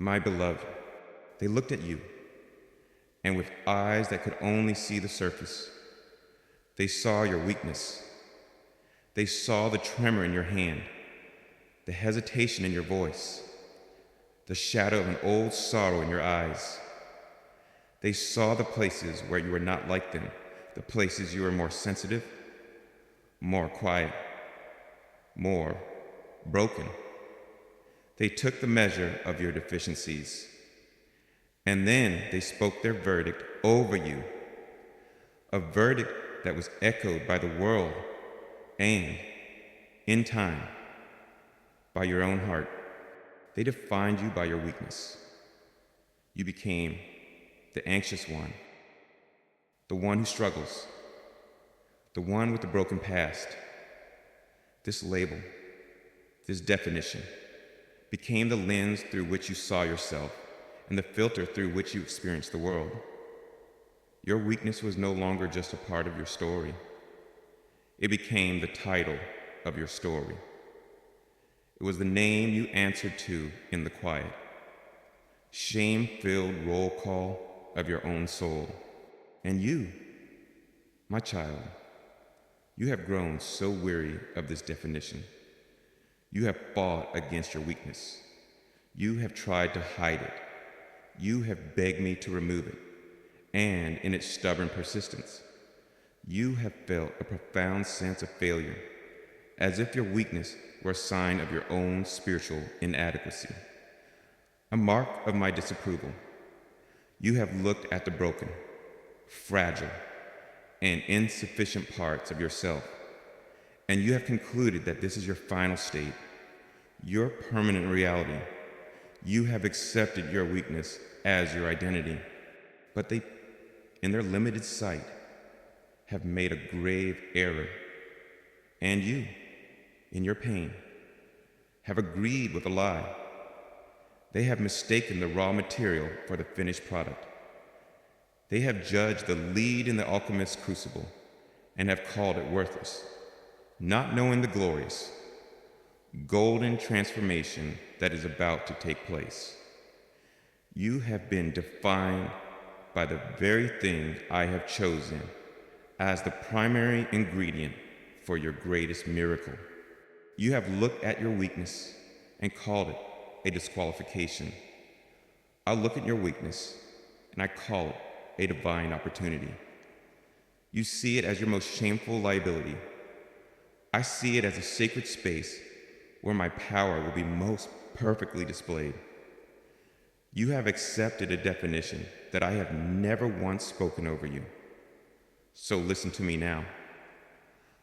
My beloved, they looked at you, and with eyes that could only see the surface, they saw your weakness. They saw the tremor in your hand, the hesitation in your voice, the shadow of an old sorrow in your eyes. They saw the places where you were not like them, the places you were more sensitive, more quiet, more broken. They took the measure of your deficiencies, and then they spoke their verdict over you, a verdict that was echoed by the world and, in time, by your own heart. They defined you by your weakness. You became the anxious one, the one who struggles, the one with the broken past. This label, this definition, became the lens through which you saw yourself and the filter through which you experienced the world. Your weakness was no longer just a part of your story. It became the title of your story. It was the name you answered to in the quiet, shame-filled roll call of your own soul. And you, my child, you have grown so weary of this definition. You have fought against your weakness. You have tried to hide it. You have begged me to remove it. And in its stubborn persistence, you have felt a profound sense of failure, as if your weakness were a sign of your own spiritual inadequacy, a mark of my disapproval. You have looked at the broken, fragile, and insufficient parts of yourself, and you have concluded that this is your final state, your permanent reality. You have accepted your weakness as your identity, but they, in their limited sight, have made a grave error. And you, in your pain, have agreed with a lie. They have mistaken the raw material for the finished product. They have judged the lead in the alchemist's crucible and have called it worthless, not knowing the glorious, golden transformation that is about to take place. You have been defined by the very thing I have chosen as the primary ingredient for your greatest miracle. You have looked at your weakness and called it a disqualification. I look at your weakness and I call it a divine opportunity. You see it as your most shameful liability. I see it as a sacred space where my power will be most perfectly displayed. You have accepted a definition that I have never once spoken over you. So listen to me now.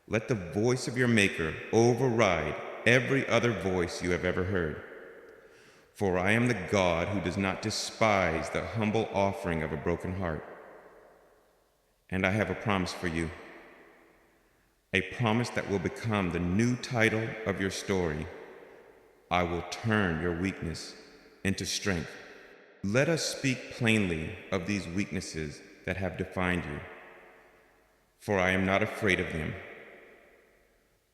Let the voice of your Maker override every other voice you have ever heard. For I am the God who does not despise the humble offering of a broken heart. And I have a promise for you, a promise that will become the new title of your story. I will turn your weakness into strength. Let us speak plainly of these weaknesses that have defined you. For I am not afraid of them.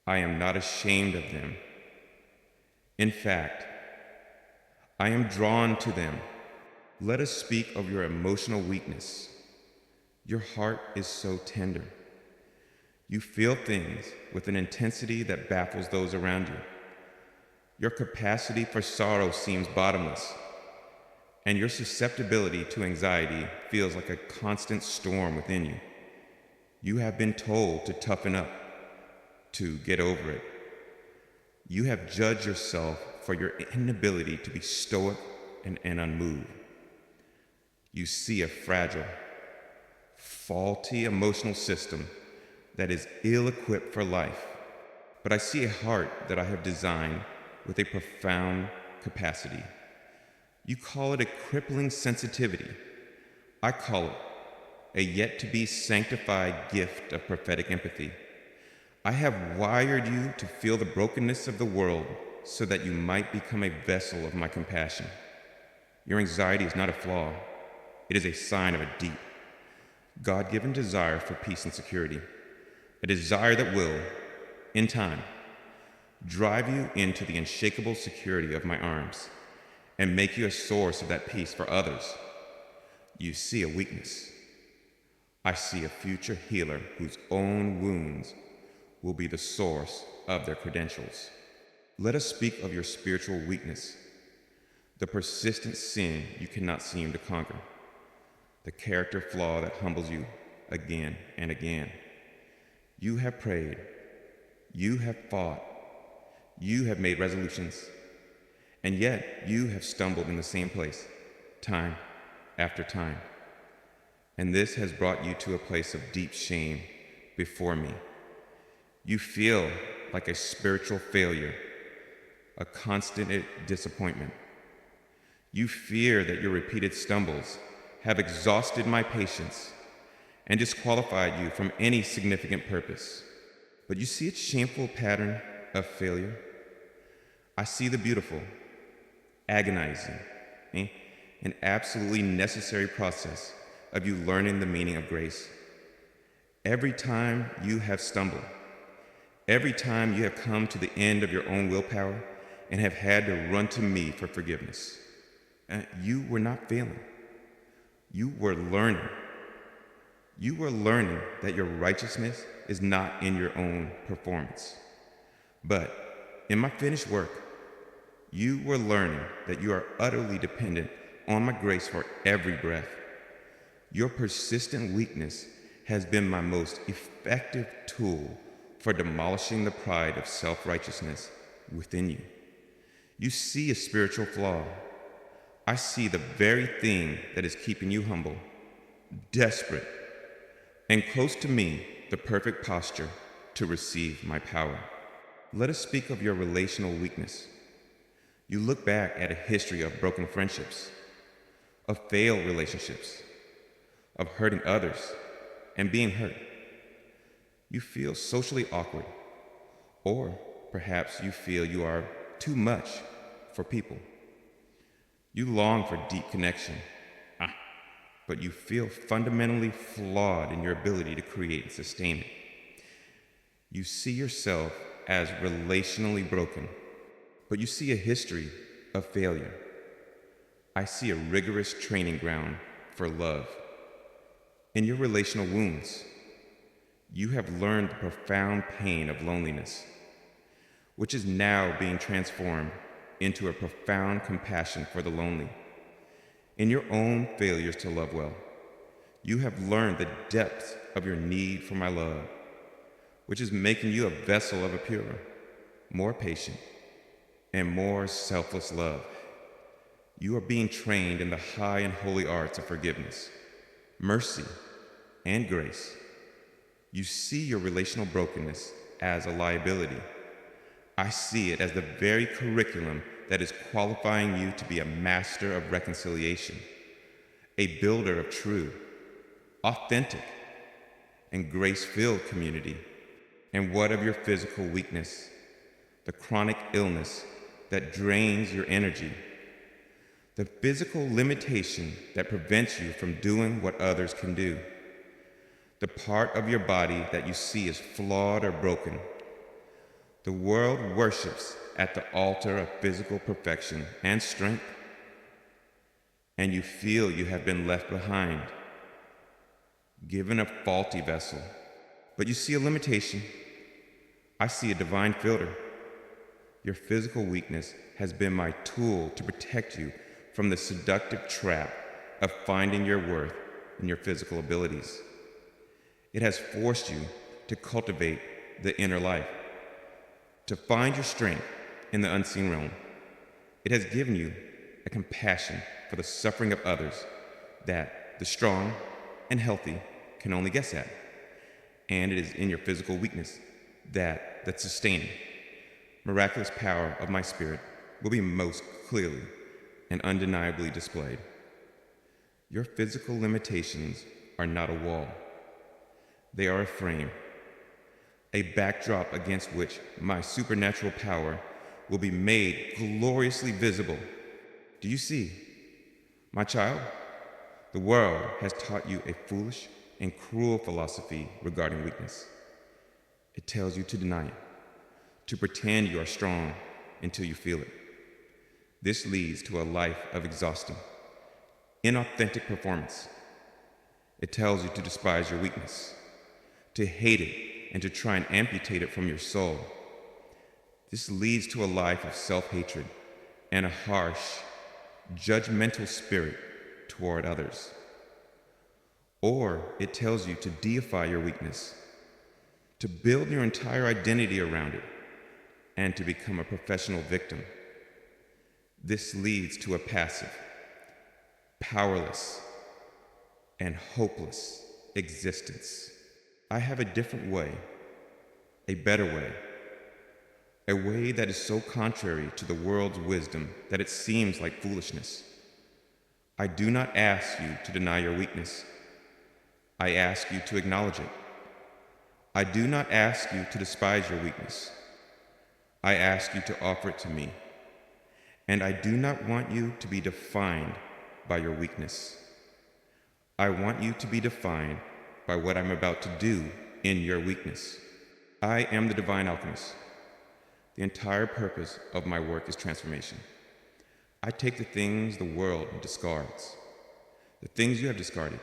I am not ashamed of them. In fact, I am drawn to them. Let us speak of your emotional weakness. Your heart is so tender. You feel things with an intensity that baffles those around you. Your capacity for sorrow seems bottomless, and your susceptibility to anxiety feels like a constant storm within you. You have been told to toughen up, to get over it. You have judged yourself for your inability to be stoic and unmoved. You see a fragile, faulty emotional system that is ill-equipped for life. But I see a heart that I have designed with a profound capacity. You call it a crippling sensitivity. I call it a yet-to-be sanctified gift of prophetic empathy. I have wired you to feel the brokenness of the world so that you might become a vessel of my compassion. Your anxiety is not a flaw. It is a sign of a deep, God-given desire for peace and security, a desire that will, in time, drive you into the unshakable security of my arms, and make you a source of that peace for others, you see a weakness. I see a future healer whose own wounds will be the source of their credentials. Let us speak of your spiritual weakness, the persistent sin you cannot seem to conquer, the character flaw that humbles you again and again. You have prayed, you have fought, you have made resolutions, and yet you have stumbled in the same place, time after time. And this has brought you to a place of deep shame before me. You feel like a spiritual failure, a constant disappointment. You fear that your repeated stumbles have exhausted my patience and disqualified you from any significant purpose. But you see its shameful pattern of failure? I see the beautiful, agonizing, and absolutely necessary process of you learning the meaning of grace. Every time you have stumbled, every time you have come to the end of your own willpower and have had to run to me for forgiveness, you were not failing. You were learning. You were learning that your righteousness is not in your own performance, but in my finished work. You were learning that you are utterly dependent on my grace for every breath. Your persistent weakness has been my most effective tool for demolishing the pride of self-righteousness within you. You see a spiritual flaw. I see the very thing that is keeping you humble, desperate, and close to me, the perfect posture to receive my power. Let us speak of your relational weakness. You look back at a history of broken friendships, of failed relationships, of hurting others and being hurt. You feel socially awkward, or perhaps you feel you are too much for people. You long for deep connection, but you feel fundamentally flawed in your ability to create and sustain it. You see yourself as relationally broken, but you see a history of failure. I see a rigorous training ground for love. In your relational wounds, you have learned the profound pain of loneliness, which is now being transformed into a profound compassion for the lonely. In your own failures to love well, you have learned the depth of your need for my love, which is making you a vessel of a purer, more patient, and more selfless love. You are being trained in the high and holy arts of forgiveness, mercy, and grace. You see your relational brokenness as a liability. I see it as the very curriculum that is qualifying you to be a master of reconciliation, a builder of true, authentic, and grace-filled community. And what of your physical weakness, the chronic illness that drains your energy, the physical limitation that prevents you from doing what others can do, the part of your body that you see as flawed or broken? The world worships at the altar of physical perfection and strength, and you feel you have been left behind, given a faulty vessel. But you see a limitation. I see a divine filter. Your physical weakness has been my tool to protect you from the seductive trap of finding your worth in your physical abilities. It has forced you to cultivate the inner life, to find your strength in the unseen realm. It has given you a compassion for the suffering of others that the strong and healthy can only guess at. And it is in your physical weakness that the sustaining, miraculous power of my spirit will be most clearly and undeniably displayed. Your physical limitations are not a wall. They are a frame, a backdrop against which my supernatural power will be made gloriously visible. Do you see, my child? The world has taught you a foolish and cruel philosophy regarding weakness. It tells you to deny it, to pretend you are strong until you feel it. This leads to a life of exhausting, inauthentic performance. It tells you to despise your weakness, to hate it, and to try and amputate it from your soul. This leads to a life of self-hatred and a harsh, judgmental spirit toward others. Or it tells you to deify your weakness, to build your entire identity around it, and to become a professional victim. This leads to a passive, powerless, and hopeless existence. I have a different way, a better way, a way that is so contrary to the world's wisdom that it seems like foolishness. I do not ask you to deny your weakness. I ask you to acknowledge it. I do not ask you to despise your weakness. I ask you to offer it to me. And I do not want you to be defined by your weakness. I want you to be defined by what I'm about to do in your weakness. I am the divine alchemist. The entire purpose of my work is transformation. I take the things the world discards, the things you have discarded,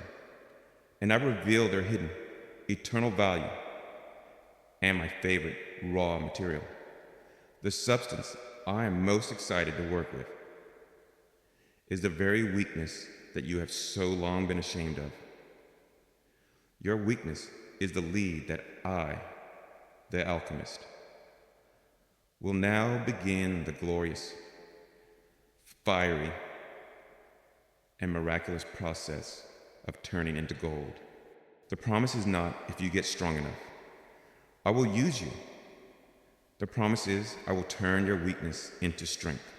and I reveal their hidden, eternal value and my favorite raw material, the substance I am most excited to work with, is the very weakness that you have so long been ashamed of. Your weakness is the lead that I, the alchemist, will now begin the glorious, fiery, and miraculous process of turning into gold. The promise is not if you get strong enough. I will use you. The promise is I will turn your weakness into strength.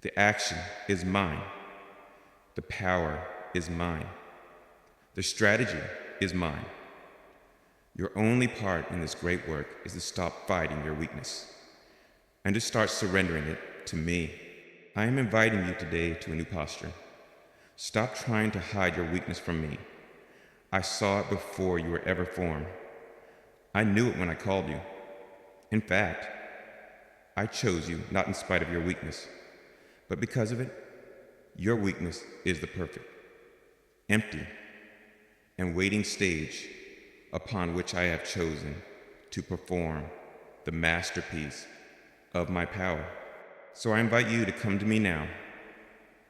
The action is mine. The power is mine. The strategy is mine. Your only part in this great work is to stop fighting your weakness and to start surrendering it to me. I am inviting you today to a new posture. Stop trying to hide your weakness from me. I saw it before you were ever formed. I knew it when I called you. In fact, I chose you not in spite of your weakness, but because of it. Your weakness is the perfect, empty, and waiting stage upon which I have chosen to perform the masterpiece of my power. So I invite you to come to me now,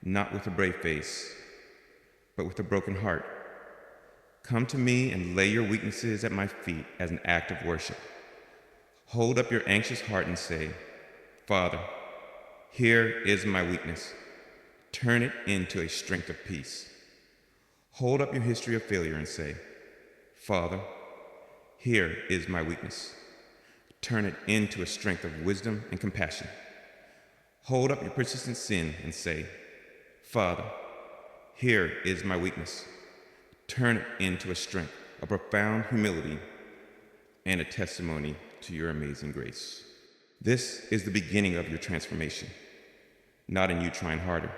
not with a brave face, but with a broken heart. Come to me and lay your weaknesses at my feet as an act of worship. Hold up your anxious heart and say, Father, here is my weakness. Turn it into a strength of peace. Hold up your history of failure and say, Father, here is my weakness. Turn it into a strength of wisdom and compassion. Hold up your persistent sin and say, Father, here is my weakness. Turn it into a strength of profound humility and a testimony to your amazing grace. This is the beginning of your transformation, not in you trying harder,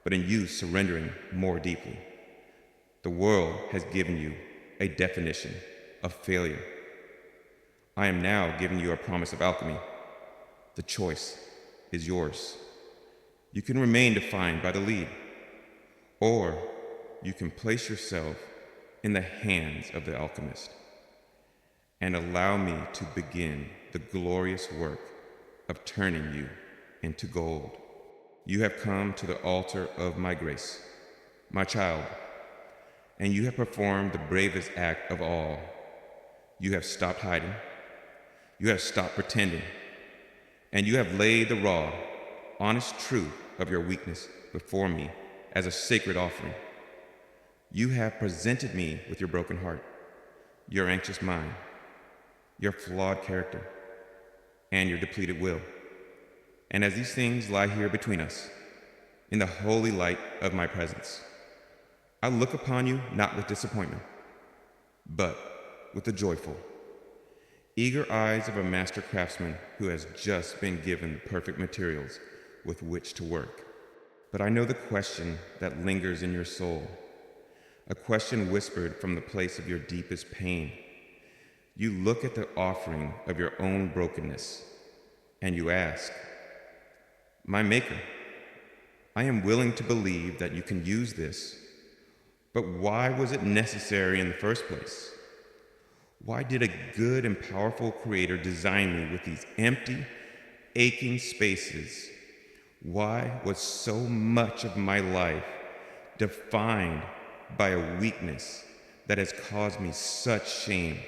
but in you surrendering more deeply. The world has given you a definition of failure. I am now giving you a promise of alchemy. The choice is yours. You can remain defined by the lead, or you can place yourself in the hands of the alchemist and allow me to begin the glorious work of turning you into gold. You have come to the altar of my grace, my child, and you have performed the bravest act of all. You have stopped hiding, you have stopped pretending, and you have laid the raw, honest truth of your weakness before me as a sacred offering. You have presented me with your broken heart, your anxious mind, your flawed character, and your depleted will. And as these things lie here between us, in the holy light of my presence, I look upon you not with disappointment, but with the joyful, eager eyes of a master craftsman who has just been given the perfect materials with which to work. But I know the question that lingers in your soul, a question whispered from the place of your deepest pain. You look at the offering of your own brokenness, and you ask, My Maker, I am willing to believe that you can use this, but why was it necessary in the first place? Why did a good and powerful Creator design me with these empty, aching spaces? Why was so much of my life defined by a weakness that has caused me such shame?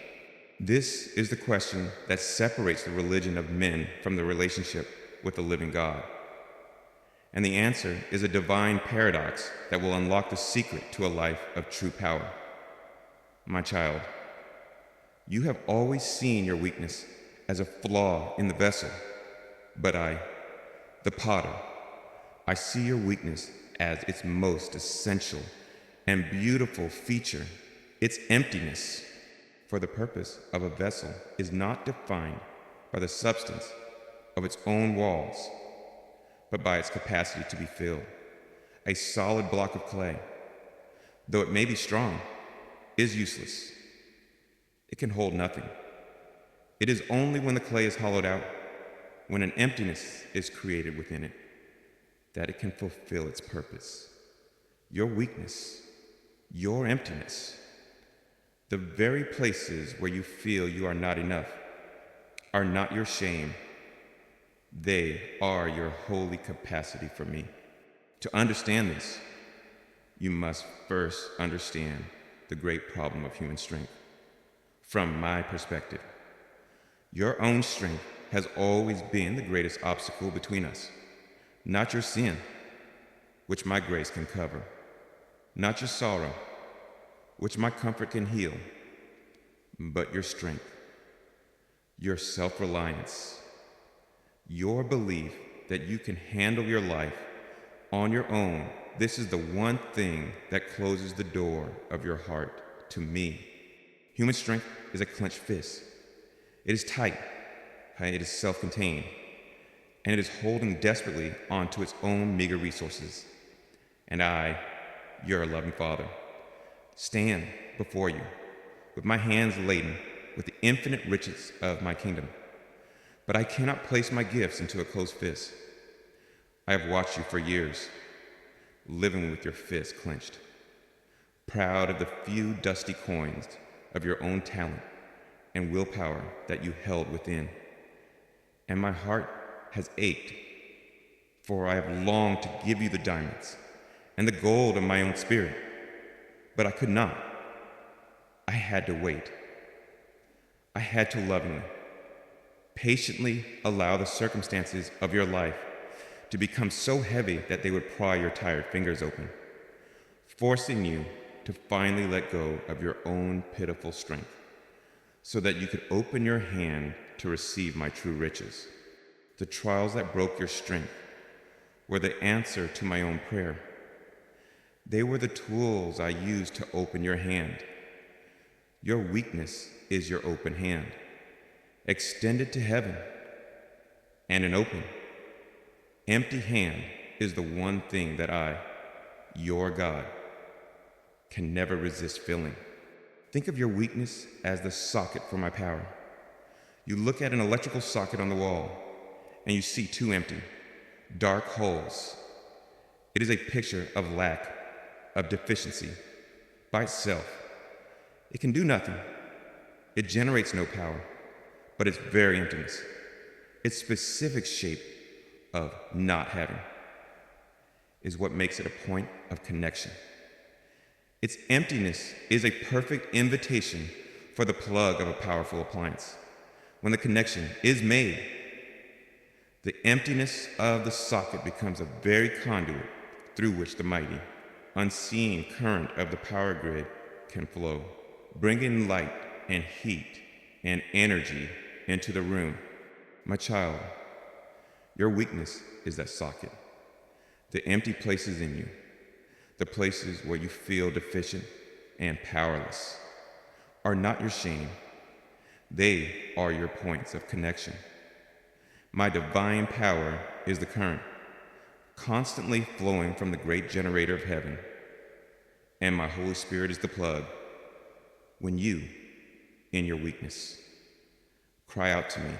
This is the question that separates the religion of men from the relationship with the living God. And the answer is a divine paradox that will unlock the secret to a life of true power. My child, you have always seen your weakness as a flaw in the vessel, but I, the potter, I see your weakness as its most essential and beautiful feature, its emptiness. For the purpose of a vessel is not defined by the substance of its own walls, but by its capacity to be filled. A solid block of clay, though it may be strong, is useless. It can hold nothing. It is only when the clay is hollowed out, when an emptiness is created within it, that it can fulfill its purpose. Your weakness, your emptiness, the very places where you feel you are not enough, are not your shame. They are your holy capacity for me. To understand this, you must first understand the great problem of human strength. From my perspective, your own strength has always been the greatest obstacle between us. Not your sin, which my grace can cover. Not your sorrow, which my comfort can heal, but your strength, your self-reliance, your belief that you can handle your life on your own. This is the one thing that closes the door of your heart to me. Human strength is a clenched fist. It is tight, it is self-contained, and it is holding desperately onto its own meager resources. And I, your loving Father, stand before you with my hands laden with the infinite riches of my kingdom. But I cannot place my gifts into a closed fist. I have watched you for years, living with your fist clenched, proud of the few dusty coins of your own talent and willpower that you held within. And my heart has ached, for I have longed to give you the diamonds and the gold of my own spirit, but I could not. I had to wait. I had to lovingly, patiently allow the circumstances of your life to become so heavy that they would pry your tired fingers open, forcing you to finally let go of your own pitiful strength, so that you could open your hand to receive my true riches. The trials that broke your strength were the answer to my own prayer. They were the tools I used to open your hand. Your weakness is your open hand, extended to heaven, and an open, empty hand is the one thing that I, your God, can never resist filling. Think of your weakness as the socket for my power. You look at an electrical socket on the wall, and you see two empty, dark holes. It is a picture of lack, of deficiency. By itself, it can do nothing. It generates no power, but its very emptiness, its specific shape of not having, is what makes it a point of connection. Its emptiness is a perfect invitation for the plug of a powerful appliance. When the connection is made, the emptiness of the socket becomes a very conduit through which the mighty, unseen current of the power grid can flow, bringing light and heat and energy into the room. My child, your weakness is that socket, the empty places in you, the places where you feel deficient and powerless, are not your shame. They are your points of connection. My divine power is the current, constantly flowing from the great generator of heaven, and my Holy Spirit is the plug. When you, in your weakness, cry out to me,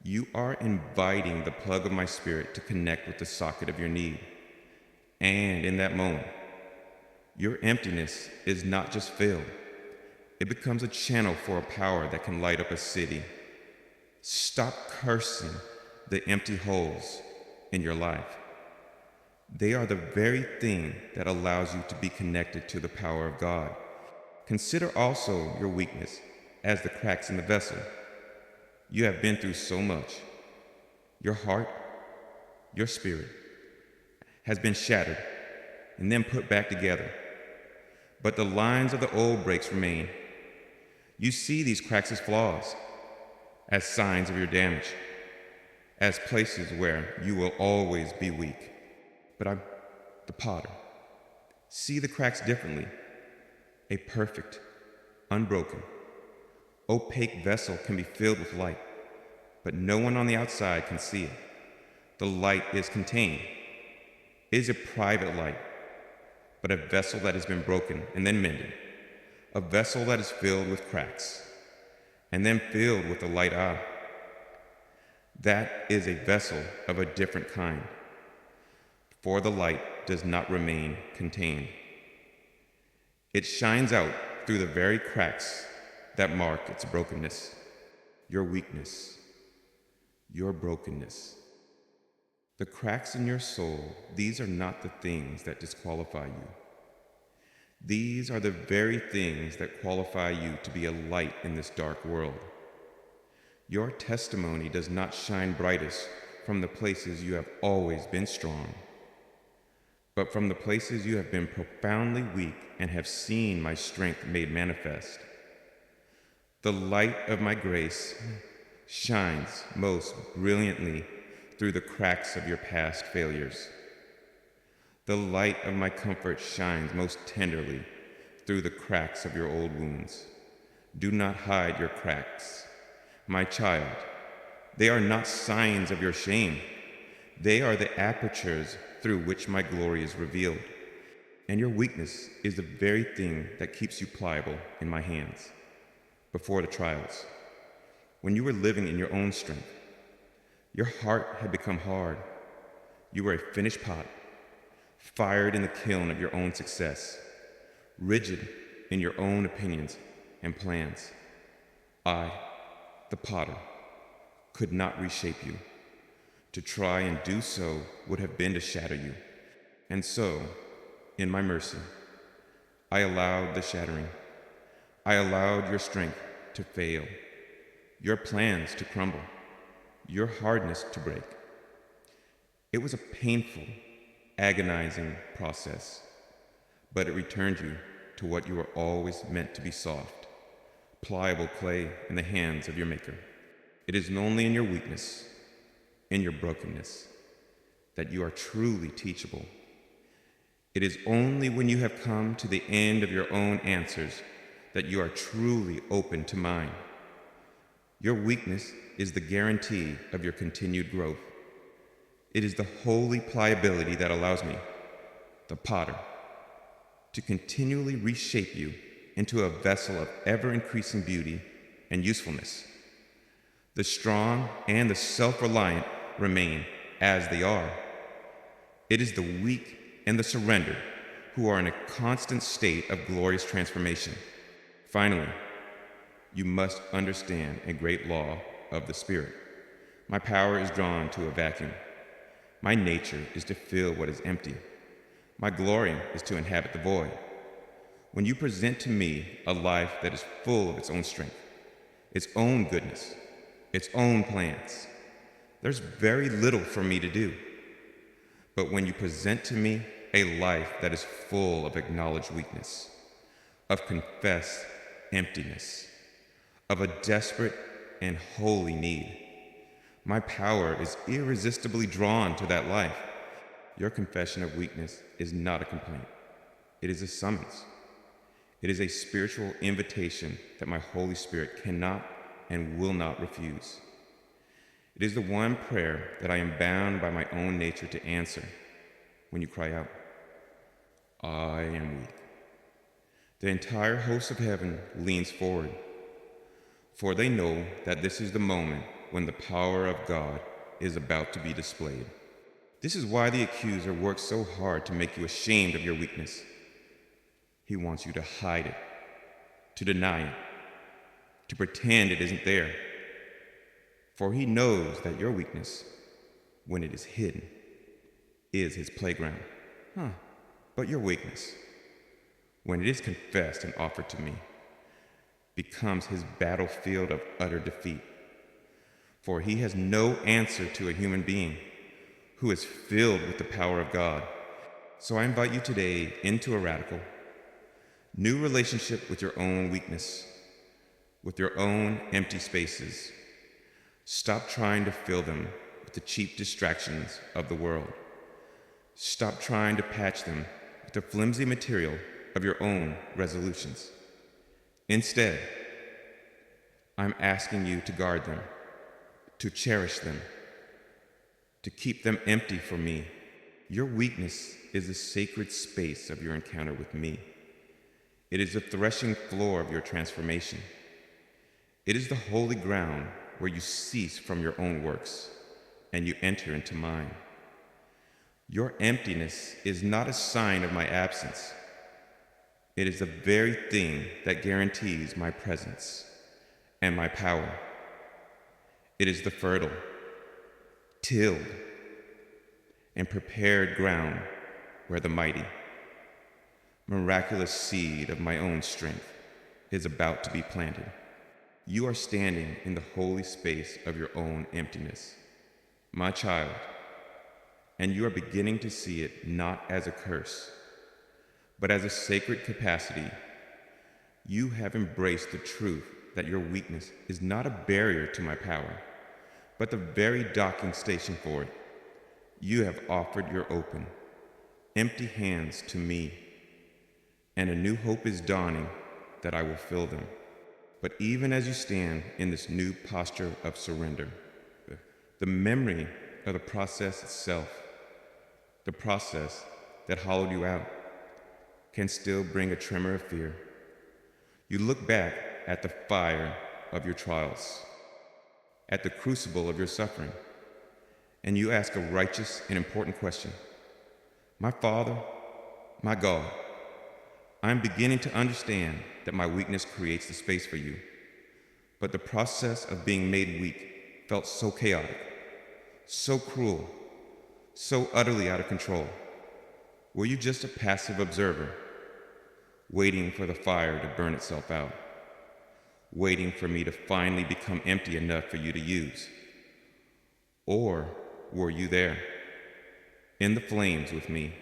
You are inviting the plug of my spirit to connect with the socket of your need. And in that moment, your emptiness is not just filled, it becomes a channel for a power that can light up a city. Stop cursing the empty holes in your life. They are the very thing that allows you to be connected to the power of God. Consider also your weakness as the cracks in the vessel. You have been through so much. Your heart, your spirit, has been shattered and then put back together. But the lines of the old breaks remain. You see these cracks as flaws, as signs of your damage, as places where you will always be weak. But I'm the potter. See the cracks differently. A perfect, unbroken, opaque vessel can be filled with light, but no one on the outside can see it. The light is contained. It is a private light, but a vessel that has been broken and then mended. A vessel that is filled with cracks and then filled with the light eye. That is a vessel of a different kind, for the light does not remain contained. It shines out through the very cracks that mark its brokenness, your weakness, your brokenness. The cracks in your soul, these are not the things that disqualify you. These are the very things that qualify you to be a light in this dark world. Your testimony does not shine brightest from the places you have always been strong, but from the places you have been profoundly weak and have seen my strength made manifest. The light of my grace shines most brilliantly through the cracks of your past failures. The light of my comfort shines most tenderly through the cracks of your old wounds. Do not hide your cracks, my child. They are not signs of your shame. They are the apertures through which my glory is revealed. And your weakness is the very thing that keeps you pliable in my hands. Before the trials, when you were living in your own strength, your heart had become hard. You were a finished pot, fired in the kiln of your own success, rigid in your own opinions and plans. I, the potter, could not reshape you. To try and do so would have been to shatter you. And so, in my mercy, I allowed the shattering. I allowed your strength to fail, your plans to crumble, your hardness to break. It was a painful, agonizing process, but it returned you to what you were always meant to be: soft, pliable clay in the hands of your Maker. It is only in your weakness, in your brokenness, that you are truly teachable. It is only when you have come to the end of your own answers that you are truly open to mine. Your weakness is the guarantee of your continued growth. It is the holy pliability that allows me, the potter, to continually reshape you into a vessel of ever-increasing beauty and usefulness. The strong and the self-reliant remain as they are. It is the weak and the surrendered who are in a constant state of glorious transformation. Finally, you must understand a great law of the Spirit. My power is drawn to a vacuum. My nature is to fill what is empty. My glory is to inhabit the void. When you present to me a life that is full of its own strength, its own goodness, its own plans, there's very little for me to do. But when you present to me a life that is full of acknowledged weakness, of confessed emptiness, of a desperate and holy need, my power is irresistibly drawn to that life. Your confession of weakness is not a complaint. It is a summons. It is a spiritual invitation that my Holy Spirit cannot and will not refuse. It is the one prayer that I am bound by my own nature to answer when you cry out, I am weak. The entire host of heaven leans forward, for they know that this is the moment when the power of God is about to be displayed. This is why the accuser works so hard to make you ashamed of your weakness. He wants you to hide it, to deny it, to pretend it isn't there. For he knows that your weakness, when it is hidden, is his playground. But your weakness, when it is confessed and offered to me, becomes his battlefield of utter defeat. For he has no answer to a human being who is filled with the power of God. So I invite you today into a radical, new relationship with your own weakness, with your own empty spaces. Stop trying to fill them with the cheap distractions of the world. Stop trying to patch them with the flimsy material of your own resolutions. Instead, I'm asking you to guard them, to cherish them, to keep them empty for me. Your weakness is the sacred space of your encounter with me. It is the threshing floor of your transformation. It is the holy ground where you cease from your own works and you enter into mine. Your emptiness is not a sign of my absence. It is the very thing that guarantees my presence and my power. It is the fertile, tilled, and prepared ground where the mighty, miraculous seed of my own strength is about to be planted. You are standing in the holy space of your own emptiness, my child, and you are beginning to see it not as a curse, but as a sacred capacity. You have embraced the truth that your weakness is not a barrier to my power, but the very docking station for it. You have offered your open, empty hands to me, and a new hope is dawning that I will fill them. But even as you stand in this new posture of surrender, the memory of the process itself, the process that hollowed you out, can still bring a tremor of fear. You look back at the fire of your trials, at the crucible of your suffering, and you ask a righteous and important question. My Father, my God, I'm beginning to understand that my weakness creates the space for you, but the process of being made weak felt so chaotic, so cruel, so utterly out of control. Were you just a passive observer, waiting for the fire to burn itself out, waiting for me to finally become empty enough for you to use? Or were you there, in the flames with me?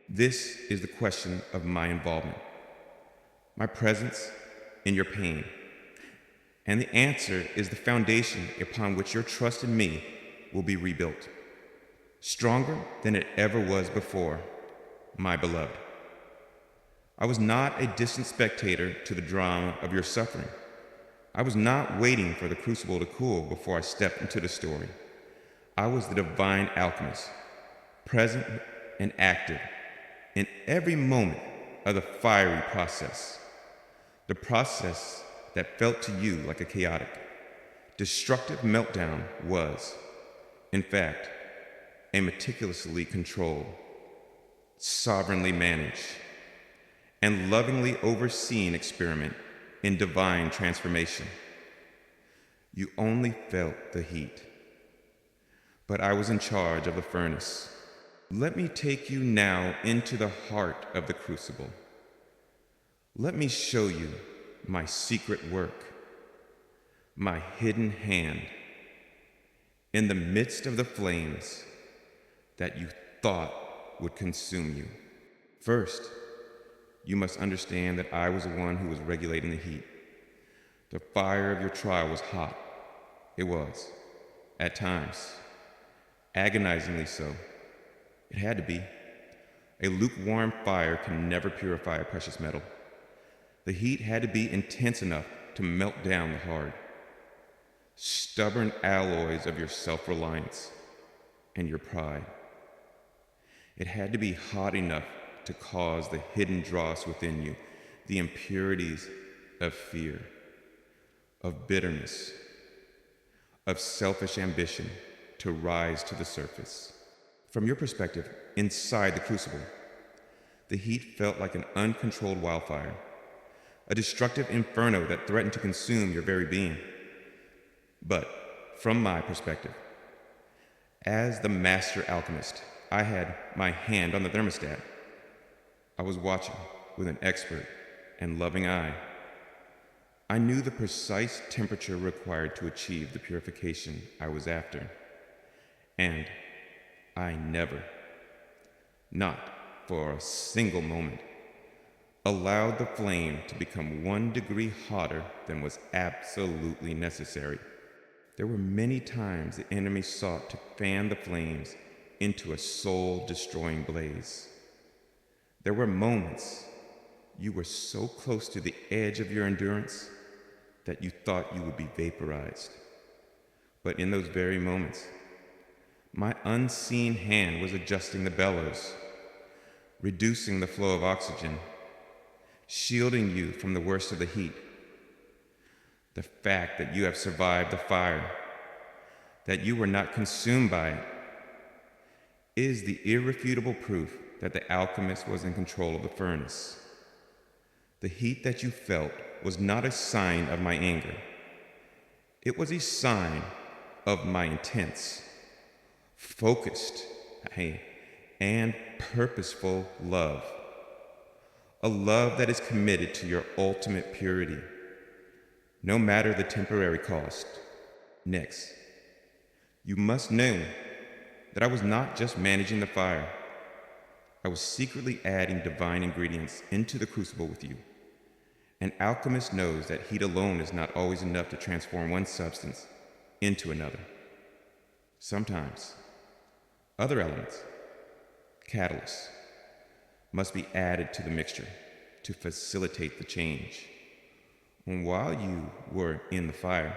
This is the question of my involvement, my presence in your pain. And the answer is the foundation upon which your trust in me will be rebuilt, stronger than it ever was before, my beloved. I was not a distant spectator to the drama of your suffering. I was not waiting for the crucible to cool before I stepped into the story. I was the divine alchemist, present and active in every moment of the fiery process. The process that felt to you like a chaotic, destructive meltdown was, in fact, a meticulously controlled, sovereignly managed, and lovingly overseen experiment in divine transformation. You only felt the heat, but I was in charge of the furnace. Let me take you now into the heart of the crucible. Let me show you my secret work, my hidden hand, in the midst of the flames that you thought would consume you. First, you must understand that I was the one who was regulating the heat. The fire of your trial was hot. It was, at times, agonizingly so. It had to be. A lukewarm fire can never purify a precious metal. The heat had to be intense enough to melt down the hard, stubborn alloys of your self-reliance and your pride. It had to be hot enough to cause the hidden dross within you, the impurities of fear, of bitterness, of selfish ambition to rise to the surface. From your perspective, inside the crucible, the heat felt like an uncontrolled wildfire, a destructive inferno that threatened to consume your very being. But from my perspective, as the master alchemist, I had my hand on the thermostat. I was watching with an expert and loving eye. I knew the precise temperature required to achieve the purification I was after. And I never, not for a single moment, allowed the flame to become 1 degree hotter than was absolutely necessary. There were many times the enemy sought to fan the flames into a soul-destroying blaze. There were moments you were so close to the edge of your endurance that you thought you would be vaporized. But in those very moments, my unseen hand was adjusting the bellows, reducing the flow of oxygen, shielding you from the worst of the heat. The fact that you have survived the fire, that you were not consumed by it, is the irrefutable proof that the alchemist was in control of the furnace. The heat that you felt was not a sign of my anger. It was a sign of my intense, focused, and purposeful love. A love that is committed to your ultimate purity, no matter the temporary cost. Next, you must know that I was not just managing the fire. I was secretly adding divine ingredients into the crucible with you. An alchemist knows that heat alone is not always enough to transform one substance into another. Sometimes, other elements, catalysts, must be added to the mixture to facilitate the change. And while you were in the fire,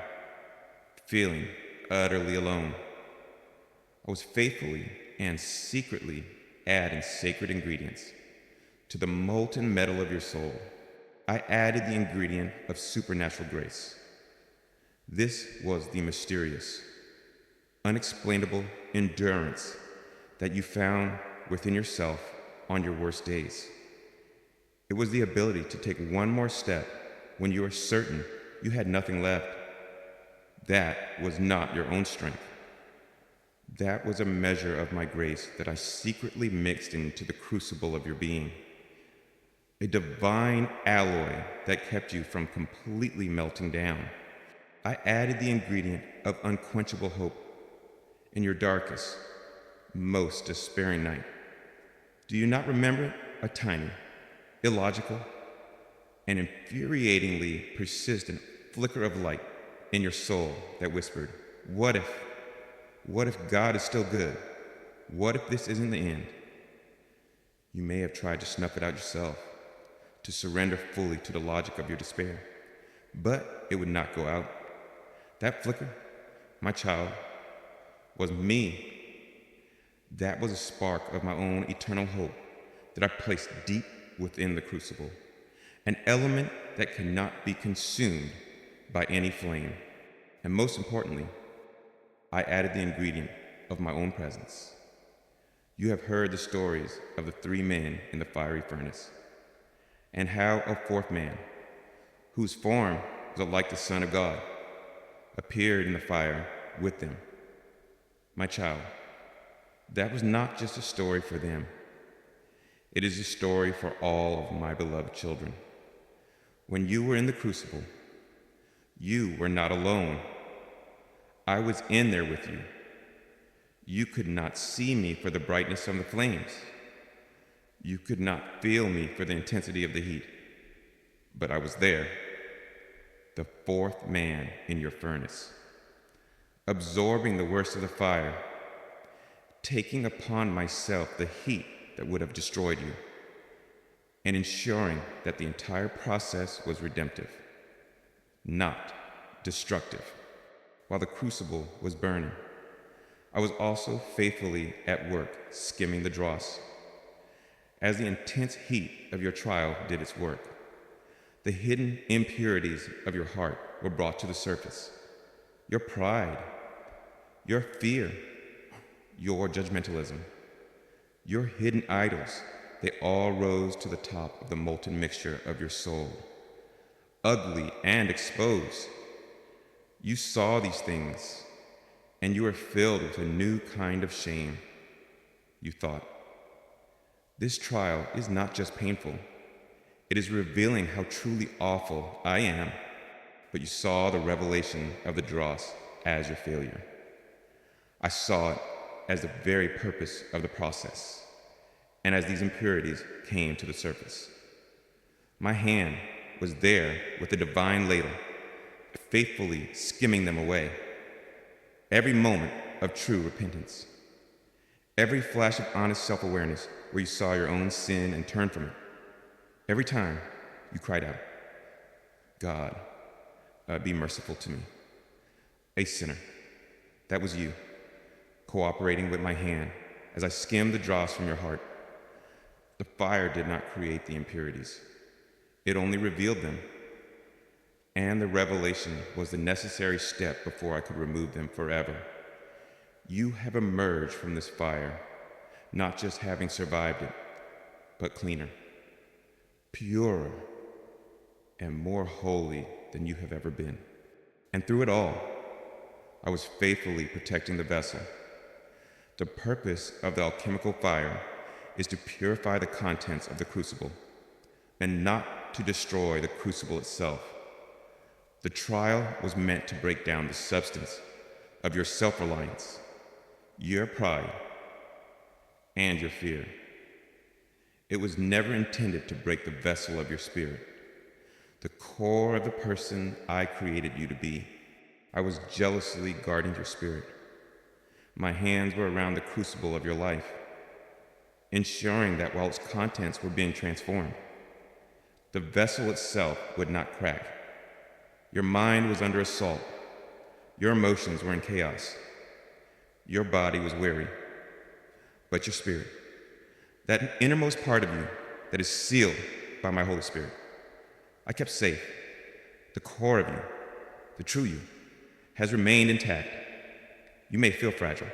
feeling utterly alone, I was faithfully and secretly adding sacred ingredients to the molten metal of your soul. I added the ingredient of supernatural grace. This was the mysterious, unexplainable endurance that you found within yourself on your worst days. It was the ability to take one more step when you were certain you had nothing left. That was not your own strength. That was a measure of my grace that I secretly mixed into the crucible of your being. A divine alloy that kept you from completely melting down. I added the ingredient of unquenchable hope in your darkest, most despairing night. Do you not remember a tiny, illogical, and infuriatingly persistent flicker of light in your soul that whispered, "What if? What if God is still good? What if this isn't the end?" You may have tried to snuff it out yourself, to surrender fully to the logic of your despair, but it would not go out. That flicker, my child, was me. That was a spark of my own eternal hope that I placed deep within the crucible, an element that cannot be consumed by any flame. And most importantly, I added the ingredient of my own presence. You have heard the stories of the 3 men in the fiery furnace, and how a 4th man, whose form was like the Son of God, appeared in the fire with them. My child, that was not just a story for them. It is a story for all of my beloved children. When you were in the crucible, you were not alone. I was in there with you. You could not see me for the brightness of the flames. You could not feel me for the intensity of the heat. But I was there, the 4th man in your furnace, absorbing the worst of the fire, taking upon myself the heat that would have destroyed you, and ensuring that the entire process was redemptive, not destructive. While the crucible was burning, I was also faithfully at work skimming the dross. As the intense heat of your trial did its work, the hidden impurities of your heart were brought to the surface. Your pride, Your fear, your judgmentalism, your hidden idols, they all rose to the top of the molten mixture of your soul, ugly and exposed. You saw these things, and you were filled with a new kind of shame. You thought, this trial is not just painful, it is revealing how truly awful I am. But you saw the revelation of the dross as your failure. I saw it as the very purpose of the process, and as these impurities came to the surface. My hand was there with the divine ladle, faithfully skimming them away. Every moment of true repentance, every flash of honest self-awareness where you saw your own sin and turned from it. Every time you cried out, God, be merciful to me, a sinner. That was you, cooperating with my hand as I skimmed the dross from your heart. The fire did not create the impurities. It only revealed them. And the revelation was the necessary step before I could remove them forever. You have emerged from this fire, not just having survived it, but cleaner, purer, and more holy than you have ever been. And through it all, I was faithfully protecting the vessel. The purpose of the alchemical fire is to purify the contents of the crucible, and not to destroy the crucible itself. The trial was meant to break down the substance of your self-reliance, your pride, and your fear. It was never intended to break the vessel of your spirit, the core of the person I created you to be. I was jealously guarding your spirit. My hands were around the crucible of your life, ensuring that while its contents were being transformed, the vessel itself would not crack. Your mind was under assault. Your emotions were in chaos. Your body was weary. But your spirit, that innermost part of you that is sealed by my Holy Spirit, I kept safe. The core of you, the true you, has remained intact. You may feel fragile,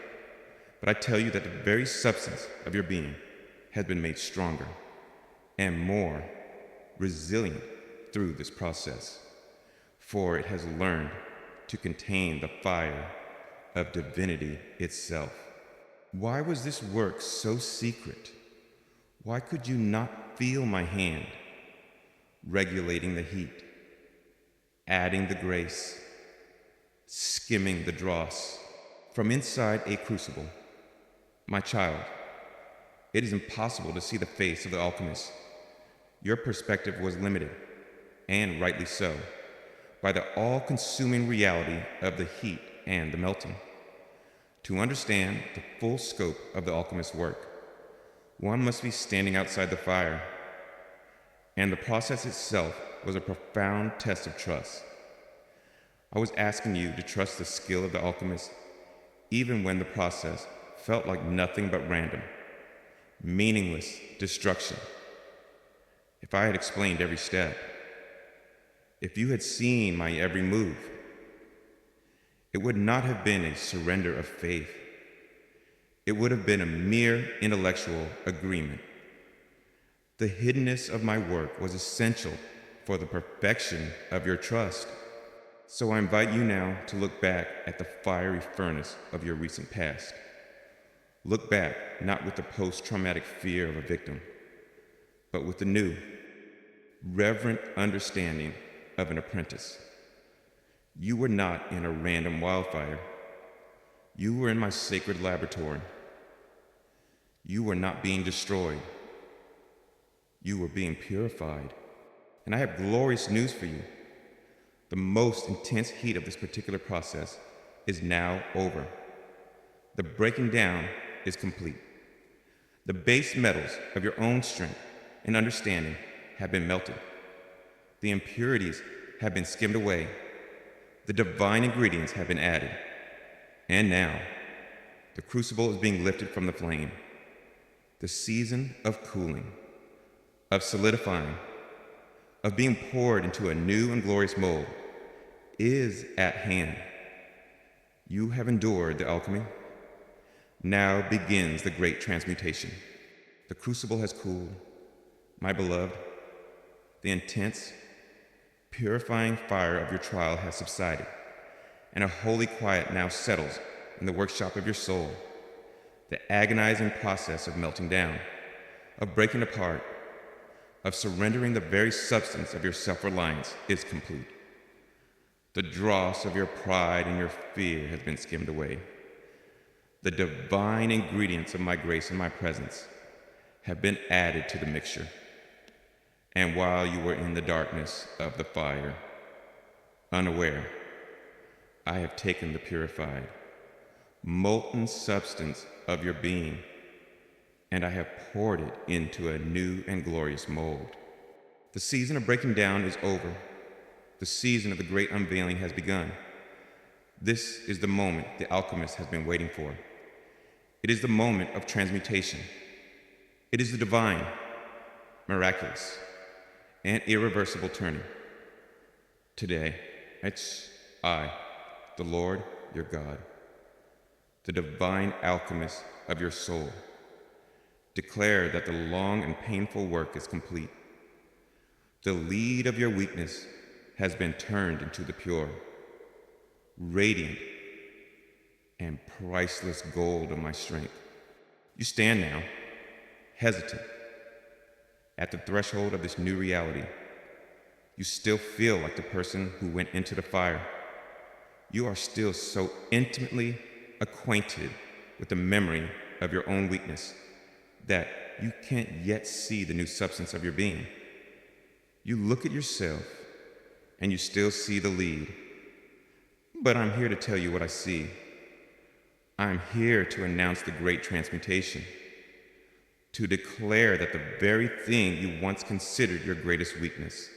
but I tell you that the very substance of your being has been made stronger and more resilient through this process, for it has learned to contain the fire of divinity itself. Why was this work so secret? Why could you not feel my hand, regulating the heat, adding the grace, skimming the dross from inside a crucible? My child, it is impossible to see the face of the alchemist. Your perspective was limited, and rightly so, by the all-consuming reality of the heat and the melting. To understand the full scope of the alchemist's work, one must be standing outside the fire, and the process itself was a profound test of trust. I was asking you to trust the skill of the alchemist, even when the process felt like nothing but random, meaningless destruction. If I had explained every step, if you had seen my every move, it would not have been a surrender of faith. It would have been a mere intellectual agreement. The hiddenness of my work was essential for the perfection of your trust. So I invite you now to look back at the fiery furnace of your recent past. Look back not with the post-traumatic fear of a victim, but with the new, reverent understanding of an apprentice. You were not in a random wildfire. You were in my sacred laboratory. You were not being destroyed. You were being purified. And I have glorious news for you. The most intense heat of this particular process is now over. The breaking down is complete. The base metals of your own strength and understanding have been melted. The impurities have been skimmed away. The divine ingredients have been added. And now, the crucible is being lifted from the flame. The season of cooling, of solidifying, of being poured into a new and glorious mold is at hand. You have endured the alchemy. Now begins the great transmutation. The crucible has cooled, my beloved. The intense, purifying fire of your trial has subsided, and a holy quiet now settles in the workshop of your soul. The agonizing process of melting down, of breaking apart, of surrendering the very substance of your self-reliance is complete. The dross of your pride and your fear has been skimmed away. The divine ingredients of my grace and my presence have been added to the mixture. And while you were in the darkness of the fire, unaware, I have taken the purified, molten substance of your being, and I have poured it into a new and glorious mold. The season of breaking down is over. The season of the great unveiling has begun. This is the moment the alchemist has been waiting for. It is the moment of transmutation. It is the divine, miraculous, and irreversible turning. Today, it's I, the Lord your God, the divine alchemist of your soul, declare that the long and painful work is complete. The lead of your weakness has been turned into the pure, radiant, and priceless gold of my strength. You stand now, hesitant, at the threshold of this new reality. You still feel like the person who went into the fire. You are still so intimately acquainted with the memory of your own weakness that you can't yet see the new substance of your being. You look at yourself and you still see the lead. But I'm here to tell you what I see. I'm here to announce the great transmutation, to declare that the very thing you once considered your greatest weakness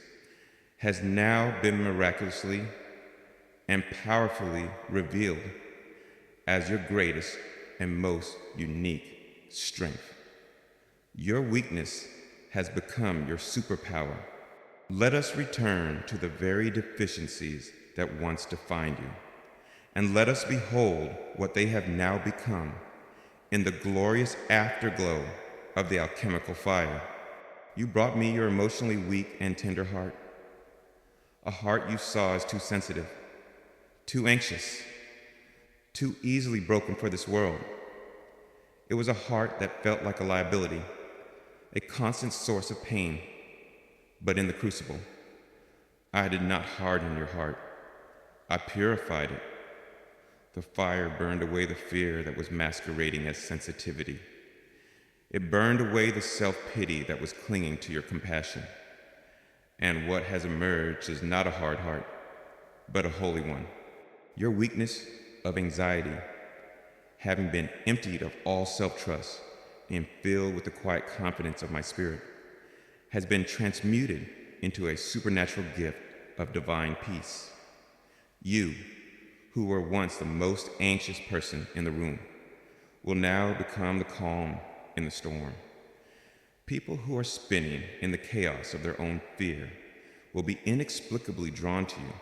has now been miraculously and powerfully revealed as your greatest and most unique strength. Your weakness has become your superpower. Let us return to the very deficiencies that once defined you, and let us behold what they have now become in the glorious afterglow of the alchemical fire. You brought me your emotionally weak and tender heart, a heart you saw as too sensitive, too anxious, too easily broken for this world. It was a heart that felt like a liability, a constant source of pain. But in the crucible, I did not harden your heart. I purified it. The fire burned away the fear that was masquerading as sensitivity. It burned away the self-pity that was clinging to your compassion. And what has emerged is not a hard heart, but a holy one. Your weakness of anxiety, having been emptied of all self-trust and filled with the quiet confidence of my spirit, has been transmuted into a supernatural gift of divine peace. You, who were once the most anxious person in the room, will now become the calm in the storm. People who are spinning in the chaos of their own fear will be inexplicably drawn to you,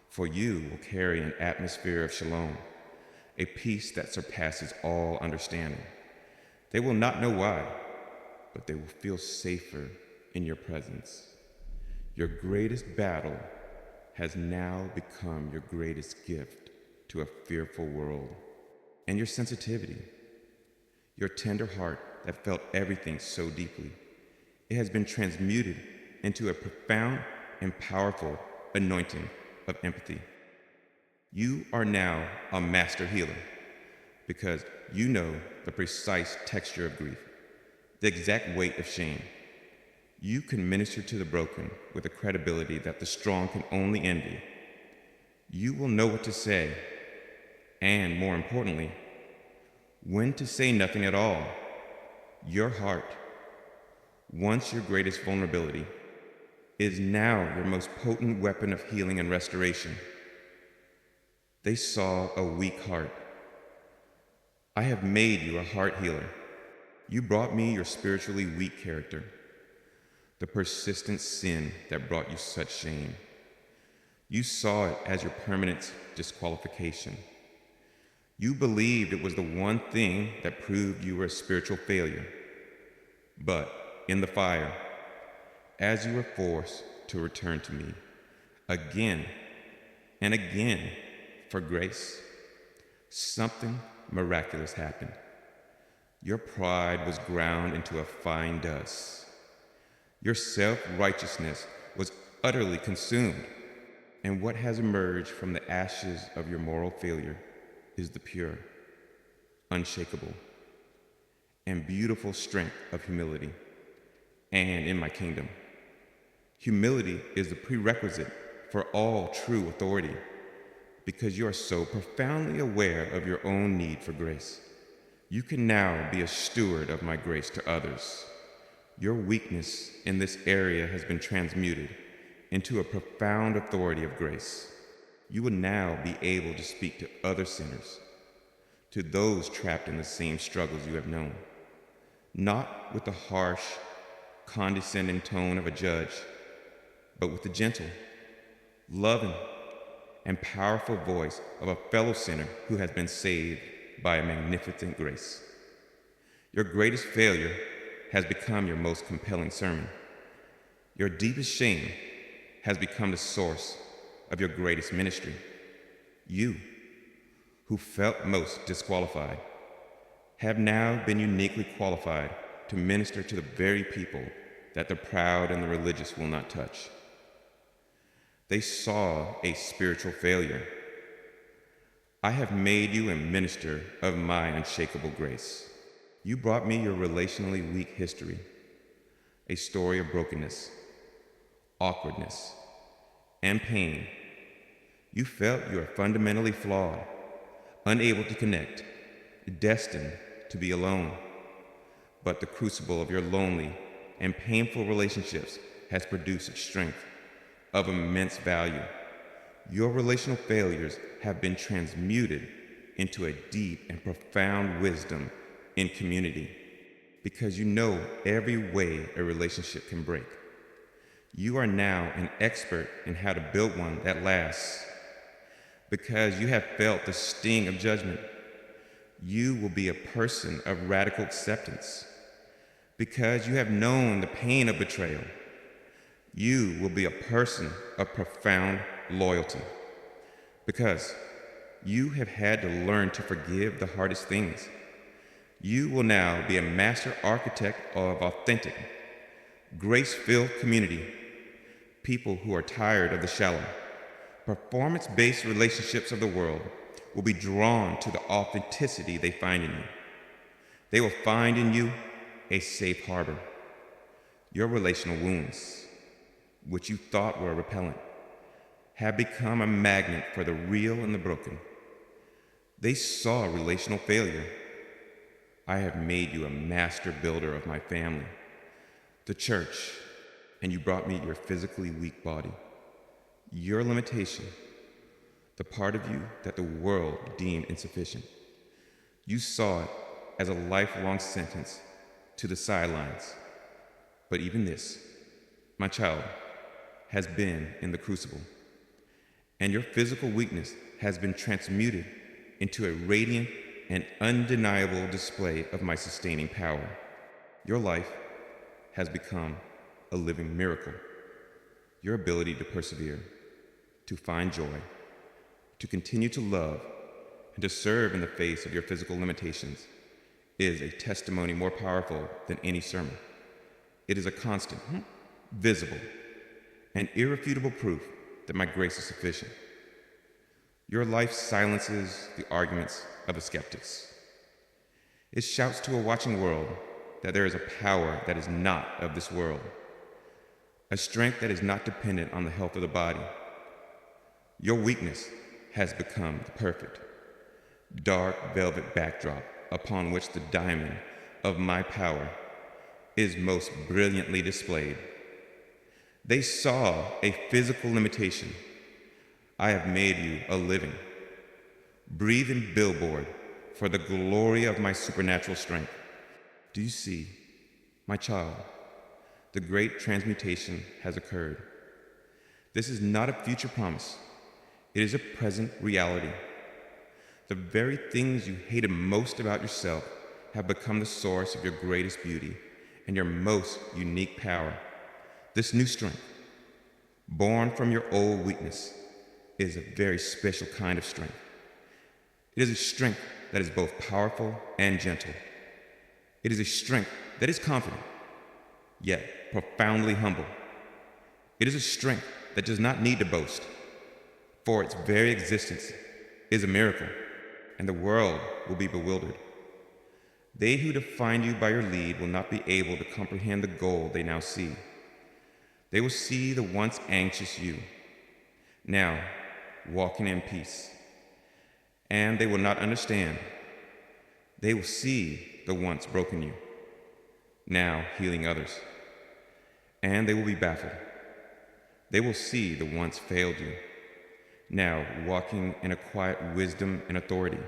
for you will carry an atmosphere of shalom, a peace that surpasses all understanding. They will not know why, but they will feel safer in your presence. Your greatest battle has now become your greatest gift to a fearful world. And your sensitivity, your tender heart that felt everything so deeply, it has been transmuted into a profound and powerful anointing of empathy. You are now a master healer because you know the precise texture of grief, the exact weight of shame. You can minister to the broken with a credibility that the strong can only envy. You will know what to say, and more importantly, when to say nothing at all. Your heart, once your greatest vulnerability, is now your most potent weapon of healing and restoration. They saw a weak heart. I have made you a heart healer. You brought me your spiritually weak character, the persistent sin that brought you such shame. You saw it as your permanent disqualification, You believed it was the one thing that proved you were a spiritual failure. But in the fire, as you were forced to return to me again and again for grace, something miraculous happened. Your pride was ground into a fine dust. Your self-righteousness was utterly consumed. And what has emerged from the ashes of your moral failure is the pure, unshakable, and beautiful strength of humility. And in my kingdom, humility is the prerequisite for all true authority, because you are so profoundly aware of your own need for grace. You can now be a steward of my grace to others. Your weakness in this area has been transmuted into a profound authority of grace. You will now be able to speak to other sinners, to those trapped in the same struggles you have known, not with the harsh, condescending tone of a judge, but with the gentle, loving, and powerful voice of a fellow sinner who has been saved by a magnificent grace. Your greatest failure has become your most compelling sermon. Your deepest shame has become the source of your greatest ministry. You, who felt most disqualified, have now been uniquely qualified to minister to the very people that the proud and the religious will not touch. They saw a spiritual failure. I have made you a minister of my unshakable grace. You brought me your relationally weak history, a story of brokenness, awkwardness, and pain. You felt you are fundamentally flawed, unable to connect, destined to be alone. But the crucible of your lonely and painful relationships has produced strength of immense value. Your relational failures have been transmuted into a deep and profound wisdom in community, because you know every way a relationship can break. You are now an expert in how to build one that lasts. Because you have felt the sting of judgment, you will be a person of radical acceptance. Because you have known the pain of betrayal, you will be a person of profound loyalty. Because you have had to learn to forgive the hardest things, you will now be a master architect of authentic, grace-filled community. People who are tired of the shallow, performance-based relationships of the world will be drawn to the authenticity they find in you. They will find in you a safe harbor. Your relational wounds, which you thought were repellent, have become a magnet for the real and the broken. They saw relational failure. I have made you a master builder of my family, the church, and you brought me your physically weak body, your limitation, the part of you that the world deemed insufficient. You saw it as a lifelong sentence to the sidelines. But even this, my child, has been in the crucible, and your physical weakness has been transmuted into a radiant and undeniable display of my sustaining power. Your life has become a living miracle. Your ability to persevere, to find joy, to continue to love, and to serve in the face of your physical limitations is a testimony more powerful than any sermon. It is a constant, visible, and irrefutable proof that my grace is sufficient. Your life silences the arguments of the skeptics. It shouts to a watching world that there is a power that is not of this world, a strength that is not dependent on the health of the body. Your weakness has become the perfect, dark velvet backdrop upon which the diamond of my power is most brilliantly displayed. They saw a physical limitation. I have made you a living, breathing billboard for the glory of my supernatural strength. Do you see, my child? The great transmutation has occurred. This is not a future promise. It is a present reality. The very things you hated most about yourself have become the source of your greatest beauty and your most unique power. This new strength, born from your old weakness, is a very special kind of strength. It is a strength that is both powerful and gentle. It is a strength that is confident, yet profoundly humble. It is a strength that does not need to boast, for its very existence is a miracle, and the world will be bewildered. They who define you by your lead will not be able to comprehend the goal they now see. They will see the once anxious you, now walking in peace. And they will not understand. They will see the once broken you, now healing others. And they will be baffled. They will see the once failed you, now walking in a quiet wisdom and authority.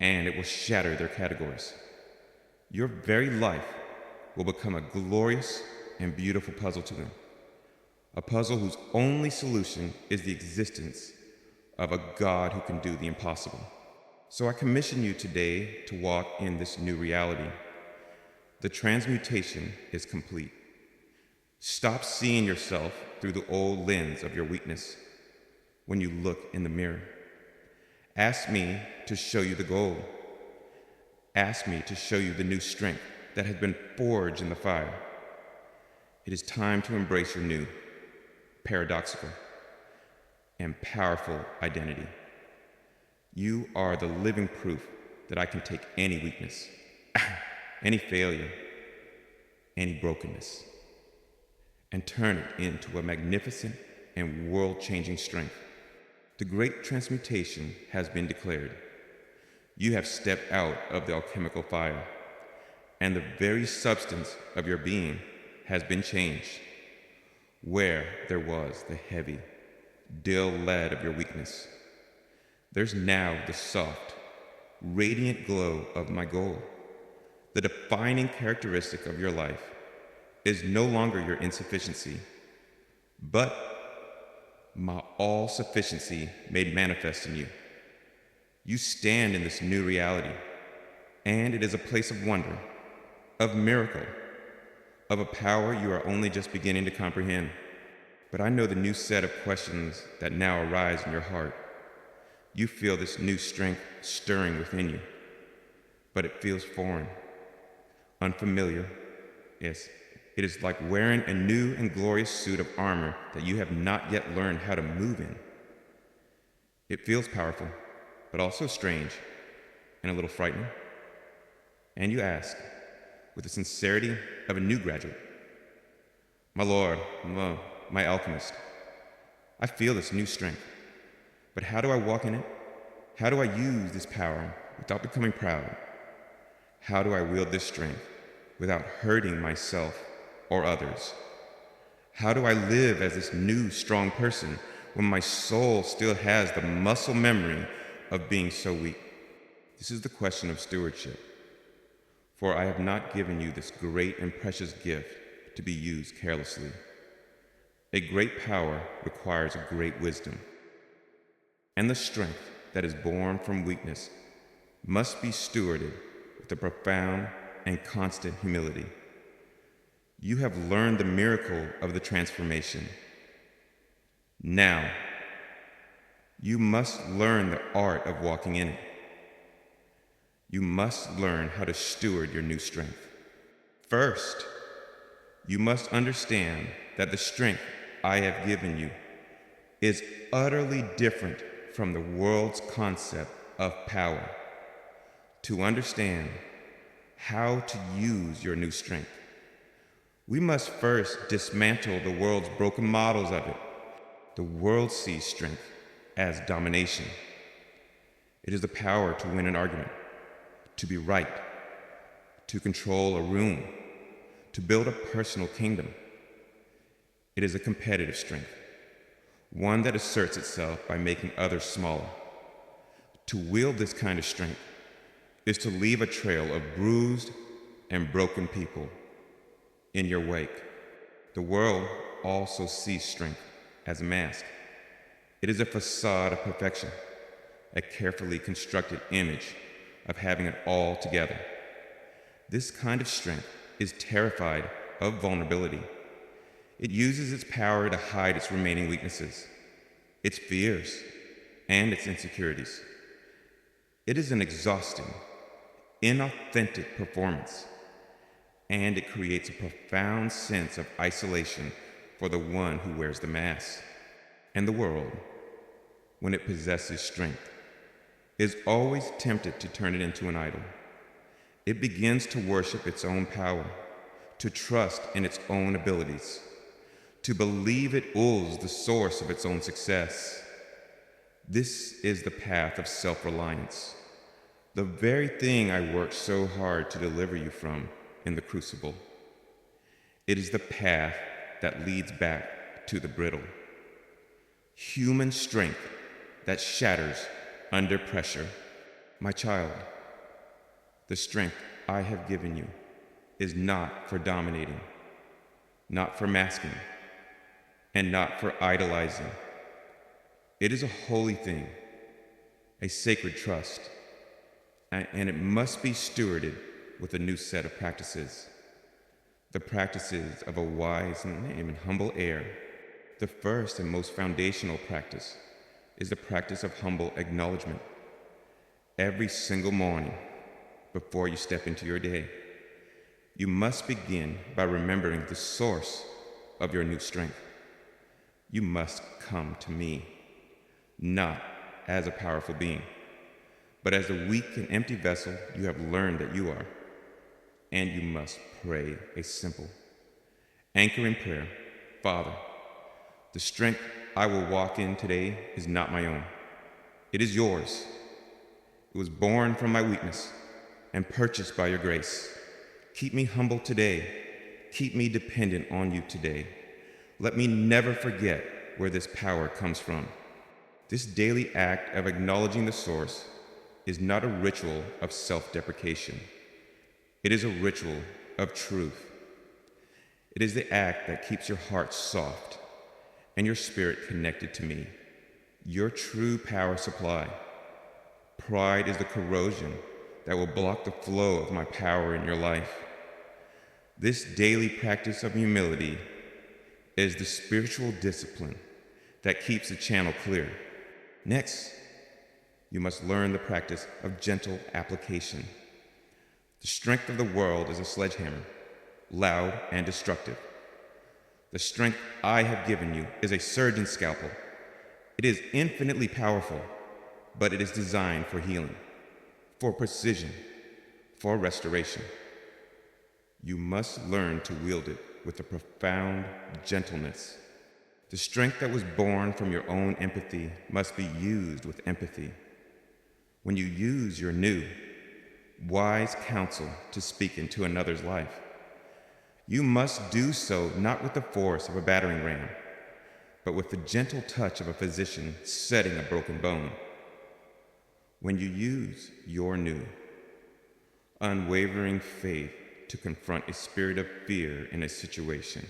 And it will shatter their categories. Your very life will become a glorious and beautiful puzzle to them. A puzzle whose only solution is the existence of a God who can do the impossible. So I commission you today to walk in this new reality. The transmutation is complete. Stop seeing yourself through the old lens of your weakness when you look in the mirror. Ask me to show you the gold. Ask me to show you the new strength that has been forged in the fire. It is time to embrace your new, paradoxical, and powerful identity. You are the living proof that I can take any weakness, any failure, any brokenness, and turn it into a magnificent and world-changing strength. The great transmutation has been declared. You have stepped out of the alchemical fire, and the very substance of your being has been changed. Where there was the heavy, dull lead of your weakness, there's now the soft, radiant glow of my gold. The defining characteristic of your life is no longer your insufficiency, but my all-sufficiency made manifest in you. You stand in this new reality, and it is a place of wonder, of miracle, of a power you are only just beginning to comprehend. But I know the new set of questions that now arise in your heart. You feel this new strength stirring within you, but it feels foreign, unfamiliar. Yes, it is like wearing a new and glorious suit of armor that you have not yet learned how to move in. It feels powerful, but also strange and a little frightening. And you ask, with the sincerity of a new graduate, "My Lord, my alchemist, I feel this new strength, but how do I walk in it? How do I use this power without becoming proud? How do I wield this strength without hurting myself or others? How do I live as this new, strong person when my soul still has the muscle memory of being so weak?" This is the question of stewardship. For I have not given you this great and precious gift to be used carelessly. A great power requires a great wisdom. And the strength that is born from weakness must be stewarded with a profound and constant humility. You have learned the miracle of the transformation. Now, you must learn the art of walking in it. You must learn how to steward your new strength. First, you must understand that the strength I have given you is utterly different from the world's concept of power. To understand how to use your new strength, we must first dismantle the world's broken models of it. The world sees strength as domination. It is the power to win an argument, to be right, to control a room, to build a personal kingdom. It is a competitive strength, one that asserts itself by making others smaller. To wield this kind of strength is to leave a trail of bruised and broken people in your wake. The world also sees strength as a mask. It is a facade of perfection, a carefully constructed image of having it all together. This kind of strength is terrified of vulnerability. It uses its power to hide its remaining weaknesses, its fears, and its insecurities. It is an exhausting, inauthentic performance, and it creates a profound sense of isolation for the one who wears the mask. And the world, when it possesses strength, is always tempted to turn it into an idol. It begins to worship its own power, to trust in its own abilities, to believe it owes the source of its own success. This is the path of self-reliance, the very thing I worked so hard to deliver you from in the crucible. It is the path that leads back to the brittle. Human strength that shatters under pressure. My child, the strength I have given you is not for dominating, not for masking, and not for idolizing. It is a holy thing, a sacred trust, and it must be stewarded with a new set of practices, the practices of a wise and humble heir. The first and most foundational practice is the practice of humble acknowledgement. Every single morning, before you step into your day, you must begin by remembering the source of your new strength. You must come to me, not as a powerful being, but as a weak and empty vessel you have learned that you are. And you must pray a simple, anchoring prayer. Father, the strength I will walk in today is not my own. It is yours. It was born from my weakness and purchased by your grace. Keep me humble today. Keep me dependent on you today. Let me never forget where this power comes from. This daily act of acknowledging the source is not a ritual of self-deprecation. It is a ritual of truth. It is the act that keeps your heart soft and your spirit connected to me, your true power supply. Pride is the corrosion that will block the flow of my power in your life. This daily practice of humility is the spiritual discipline that keeps the channel clear. Next, you must learn the practice of gentle application. The strength of the world is a sledgehammer, loud and destructive. The strength I have given you is a surgeon's scalpel. It is infinitely powerful, but it is designed for healing, for precision, for restoration. You must learn to wield it with a profound gentleness. The strength that was born from your own empathy must be used with empathy. When you use your new, wise counsel to speak into another's life, you must do so not with the force of a battering ram, but with the gentle touch of a physician setting a broken bone. When you use your new, unwavering faith to confront a spirit of fear in a situation,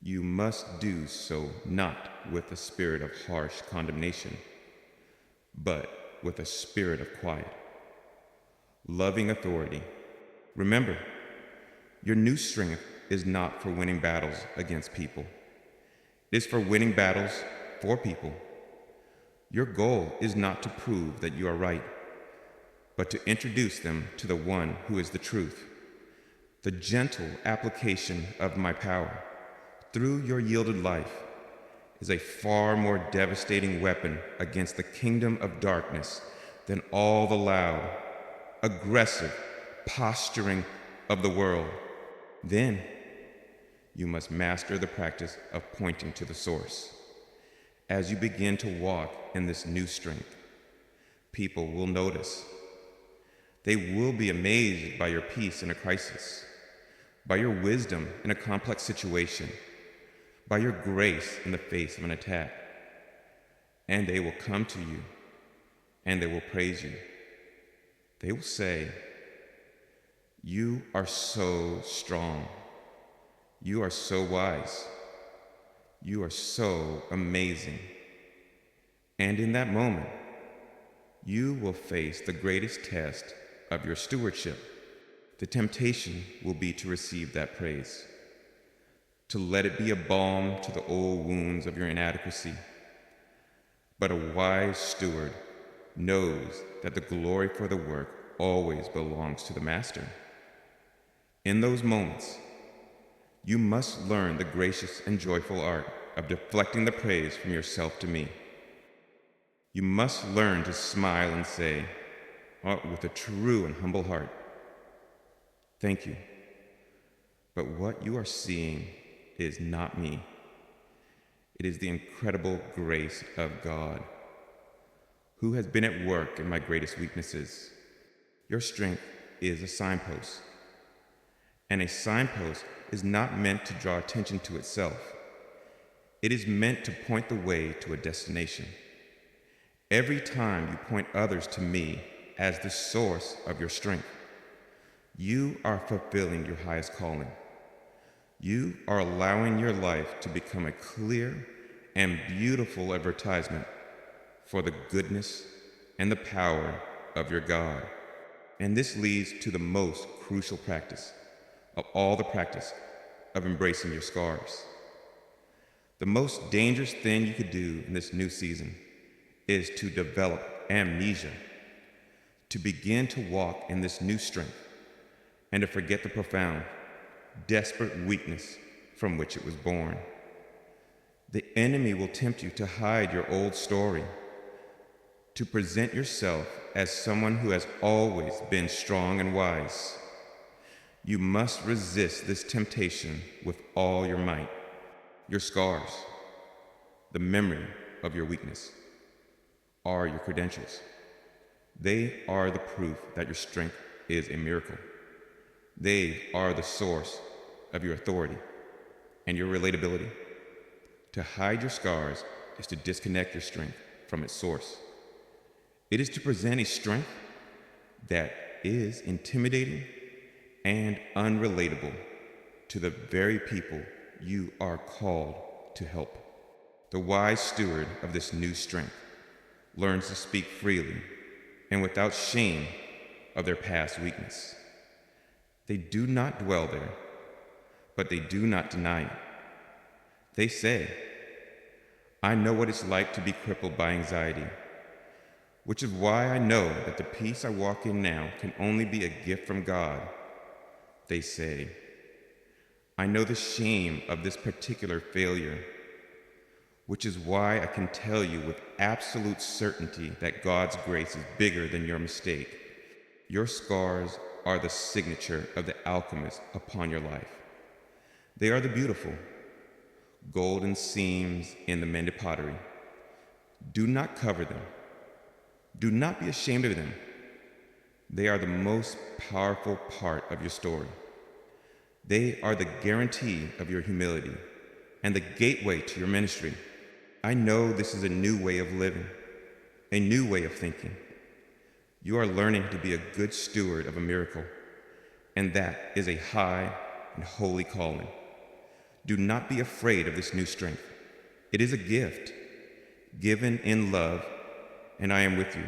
you must do so not with a spirit of harsh condemnation, but with a spirit of quiet, loving authority. Remember, your new strength is not for winning battles against people. It is for winning battles for people. Your goal is not to prove that you are right, but to introduce them to the one who is the truth. The gentle application of my power through your yielded life is a far more devastating weapon against the kingdom of darkness than all the loud, aggressive posturing of the world. Then you must master the practice of pointing to the source. As you begin to walk in this new strength, people will notice. They will be amazed by your peace in a crisis, by your wisdom in a complex situation, by your grace in the face of an attack. And they will come to you, and they will praise you. They will say, "You are so strong. You are so wise. You are so amazing." And in that moment, you will face the greatest test of your stewardship. The temptation will be to receive that praise, to let it be a balm to the old wounds of your inadequacy. But a wise steward knows that the glory for the work always belongs to the master. In those moments, you must learn the gracious and joyful art of deflecting the praise from yourself to me. You must learn to smile and say, with a true and humble heart, "Thank you. But what you are seeing is not me. It is the incredible grace of God, who has been at work in my greatest weaknesses." Your strength is a signpost, and a signpost is not meant to draw attention to itself. It is meant to point the way to a destination. Every time you point others to me as the source of your strength, you are fulfilling your highest calling. You are allowing your life to become a clear and beautiful advertisement for the goodness and the power of your God. And this leads to the most crucial practice of all the practice of embracing your scars. The most dangerous thing you could do in this new season is to develop amnesia, to begin to walk in this new strength, and to forget the profound, desperate weakness from which it was born. The enemy will tempt you to hide your old story, to present yourself as someone who has always been strong and wise. You must resist this temptation with all your might. Your scars, the memory of your weakness, are your credentials. They are the proof that your strength is a miracle. They are the source of your authority and your relatability. To hide your scars is to disconnect your strength from its source. It is to present a strength that is intimidating and unrelatable to the very people you are called to help. The wise steward of this new strength learns to speak freely and without shame of their past weakness. They do not dwell there, but they do not deny it. They say, "I know what it's like to be crippled by anxiety, which is why I know that the peace I walk in now can only be a gift from God." They say, "I know the shame of this particular failure, which is why I can tell you with absolute certainty that God's grace is bigger than your mistake." Your scars are the signature of the alchemist upon your life. They are the beautiful, golden seams in the mended pottery. Do not cover them. Do not be ashamed of them. They are the most powerful part of your story. They are the guarantee of your humility and the gateway to your ministry. I know this is a new way of living, a new way of thinking. You are learning to be a good steward of a miracle, and that is a high and holy calling. Do not be afraid of this new strength. It is a gift given in love, and I am with you,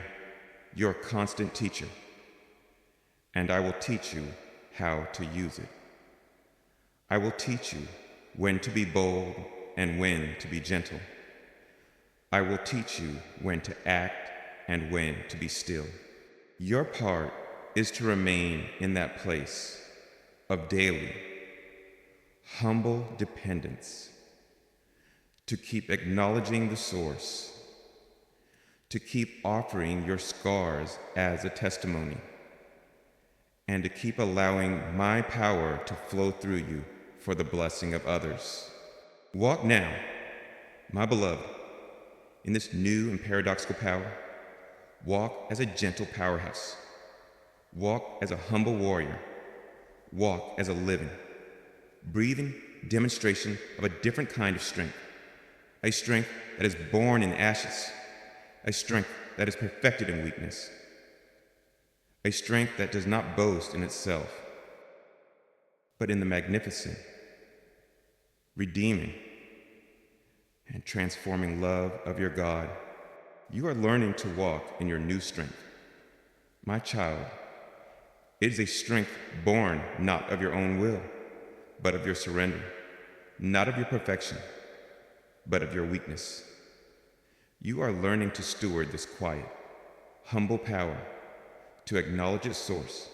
your constant teacher, and I will teach you how to use it. I will teach you when to be bold and when to be gentle. I will teach you when to act and when to be still. Your part is to remain in that place of daily, humble dependence, to keep acknowledging the source, to keep offering your scars as a testimony, and to keep allowing my power to flow through you for the blessing of others. Walk now, my beloved, in this new and paradoxical power. Walk as a gentle powerhouse. Walk as a humble warrior. Walk as a living, breathing demonstration of a different kind of strength. A strength that is born in ashes. A strength that is perfected in weakness. A strength that does not boast in itself, but in the magnificent, redeeming, and transforming love of your God. You are learning to walk in your new strength. My child, it is a strength born not of your own will, but of your surrender, not of your perfection, but of your weakness. You are learning to steward this quiet, humble power, to acknowledge its source,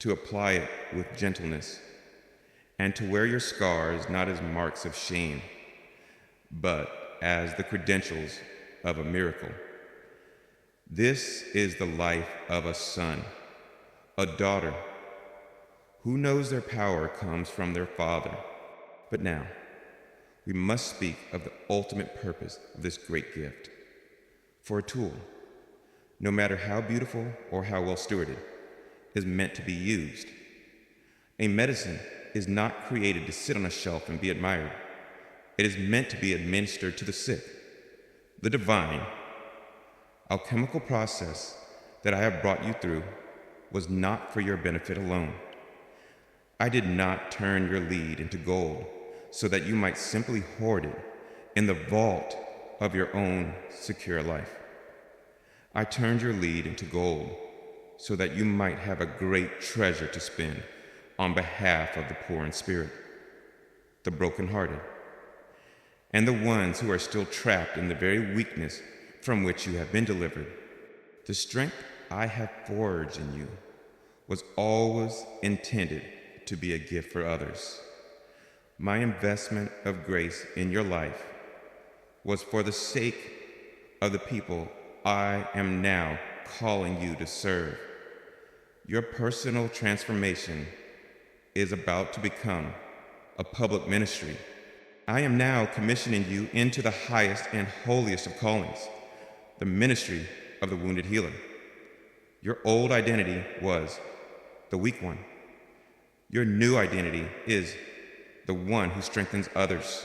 to apply it with gentleness, and to wear your scars not as marks of shame, but as the credentials of a miracle. This is the life of a son, a daughter, who knows their power comes from their father. But now, we must speak of the ultimate purpose of this great gift. For a tool, no matter how beautiful or how well stewarded, is meant to be used. A medicine is not created to sit on a shelf and be admired. It is meant to be administered to the sick. The divine, alchemical process that I have brought you through was not for your benefit alone. I did not turn your lead into gold so that you might simply hoard it in the vault of your own secure life. I turned your lead into gold so that you might have a great treasure to spend on behalf of the poor in spirit, the brokenhearted, and the ones who are still trapped in the very weakness from which you have been delivered. The strength I have forged in you was always intended to be a gift for others. My investment of grace in your life was for the sake of the people I am now calling you to serve. Your personal transformation is about to become a public ministry. I am now commissioning you into the highest and holiest of callings, the ministry of the wounded healer. Your old identity was the weak one. Your new identity is the one who strengthens others.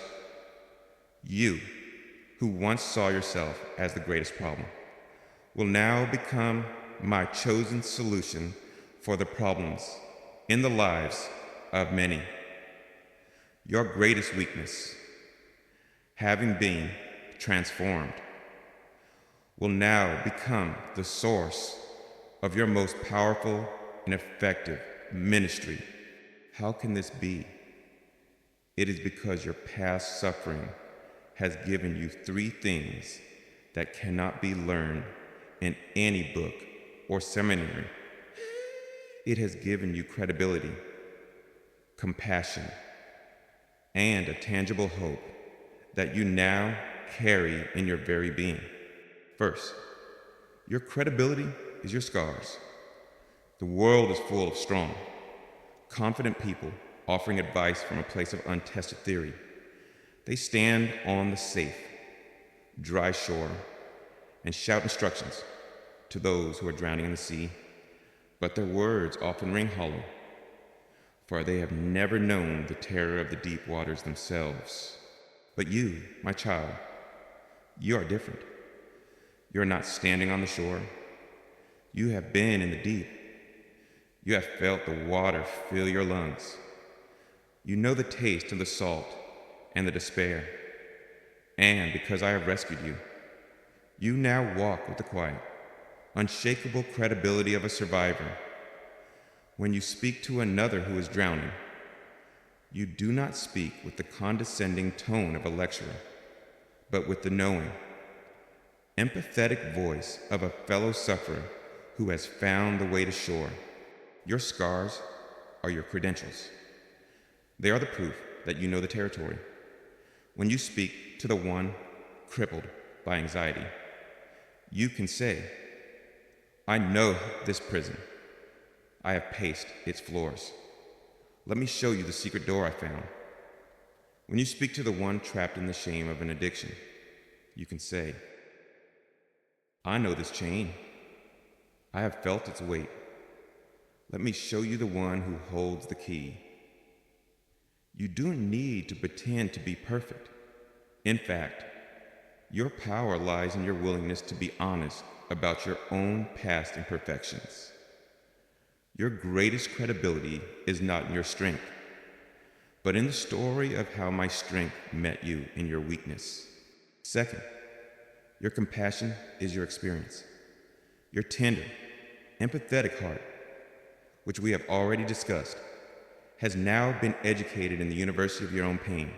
You, who once saw yourself as the greatest problem, will now become my chosen solution for the problems in the lives of many. Your greatest weakness, having been transformed, will now become the source of your most powerful and effective ministry. How can this be? It is because your past suffering has given you three things that cannot be learned in any book or seminary. It has given you credibility, compassion, and a tangible hope that you now carry in your very being. First, your credibility is your scars. The world is full of strong, confident people offering advice from a place of untested theory. They stand on the safe, dry shore and shout instructions to those who are drowning in the sea, but their words often ring hollow, for they have never known the terror of the deep waters themselves. But you, my child, you are different. You are not standing on the shore. You have been in the deep. You have felt the water fill your lungs. You know the taste of the salt and the despair. And because I have rescued you, you now walk with the quiet, unshakable credibility of a survivor. When you speak to another who is drowning, you do not speak with the condescending tone of a lecturer, but with the knowing, empathetic voice of a fellow sufferer who has found the way to shore. Your scars are your credentials. They are the proof that you know the territory. When you speak to the one crippled by anxiety, you can say, I know this prison. I have paced its floors. Let me show you the secret door I found. When you speak to the one trapped in the shame of an addiction, you can say, I know this chain. I have felt its weight. Let me show you the one who holds the key. You don't need to pretend to be perfect. In fact, your power lies in your willingness to be honest about your own past imperfections. Your greatest credibility is not in your strength, but in the story of how my strength met you in your weakness. Second, Your compassion is your experience. Your tender, empathetic heart, which we have already discussed, has now been educated in the university of your own pain.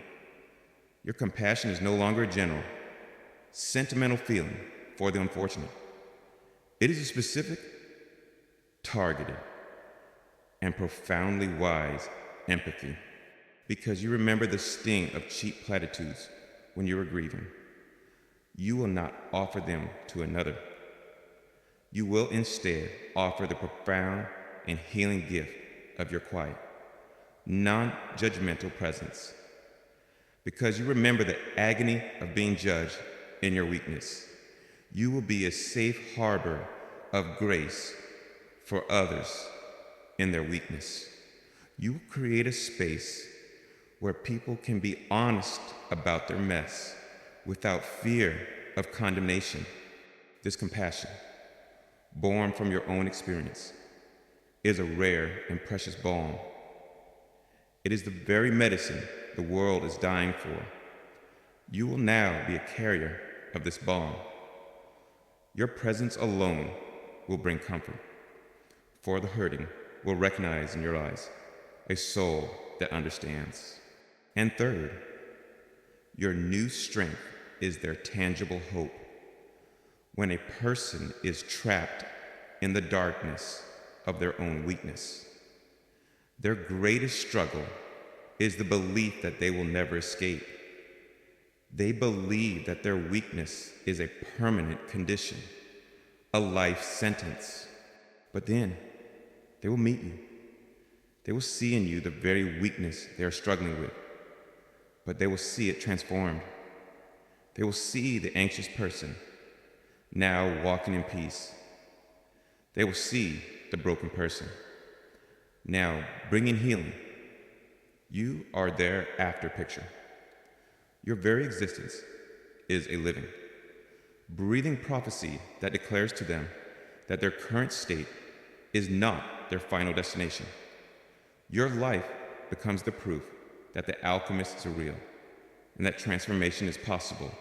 Your compassion is no longer a general, sentimental feeling for the unfortunate. It is a specific, targeted, and profoundly wise empathy, because you remember the sting of cheap platitudes when you are grieving. You will not offer them to another. You will instead offer the profound and healing gift of your quiet, non-judgmental presence, because you remember the agony of being judged in your weakness. You will be a safe harbor of grace for others in their weakness. You will create a space where people can be honest about their mess without fear of condemnation. This compassion, born from your own experience, is a rare and precious balm. It is the very medicine the world is dying for. You will now be a carrier of this balm. Your presence alone will bring comfort, for the hurting will recognize in your eyes a soul that understands. And third, your new strength is their tangible hope. When a person is trapped in the darkness of their own weakness, their greatest struggle is the belief that they will never escape. They believe that their weakness is a permanent condition, a life sentence. But then they will meet you. They will see in you the very weakness they are struggling with, but they will see it transformed. They will see the anxious person now walking in peace. They will see the broken person now bringing healing. You are their after picture. Your very existence is a living, breathing prophecy that declares to them that their current state is not their final destination. Your life becomes the proof that the alchemists are real and that transformation is possible.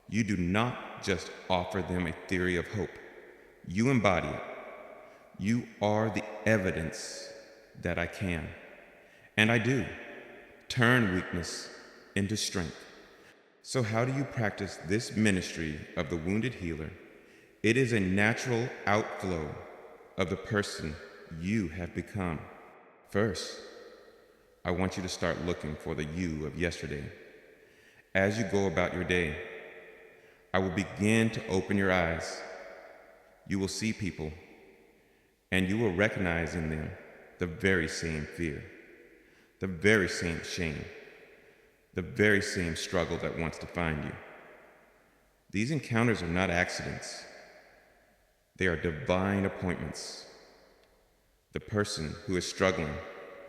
You do not just offer them a theory of hope. You embody it. You are the evidence that I can, and I do, turn weakness into strength. So how do you practice this ministry of the wounded healer? It is a natural outflow of the person you have become. First, I want you to start looking for the you of yesterday. As you go about your day, I will begin to open your eyes. You will see people, and you will recognize in them the very same fear, the very same shame, the very same struggle that wants to find you. These encounters are not accidents. They are divine appointments. The person who is struggling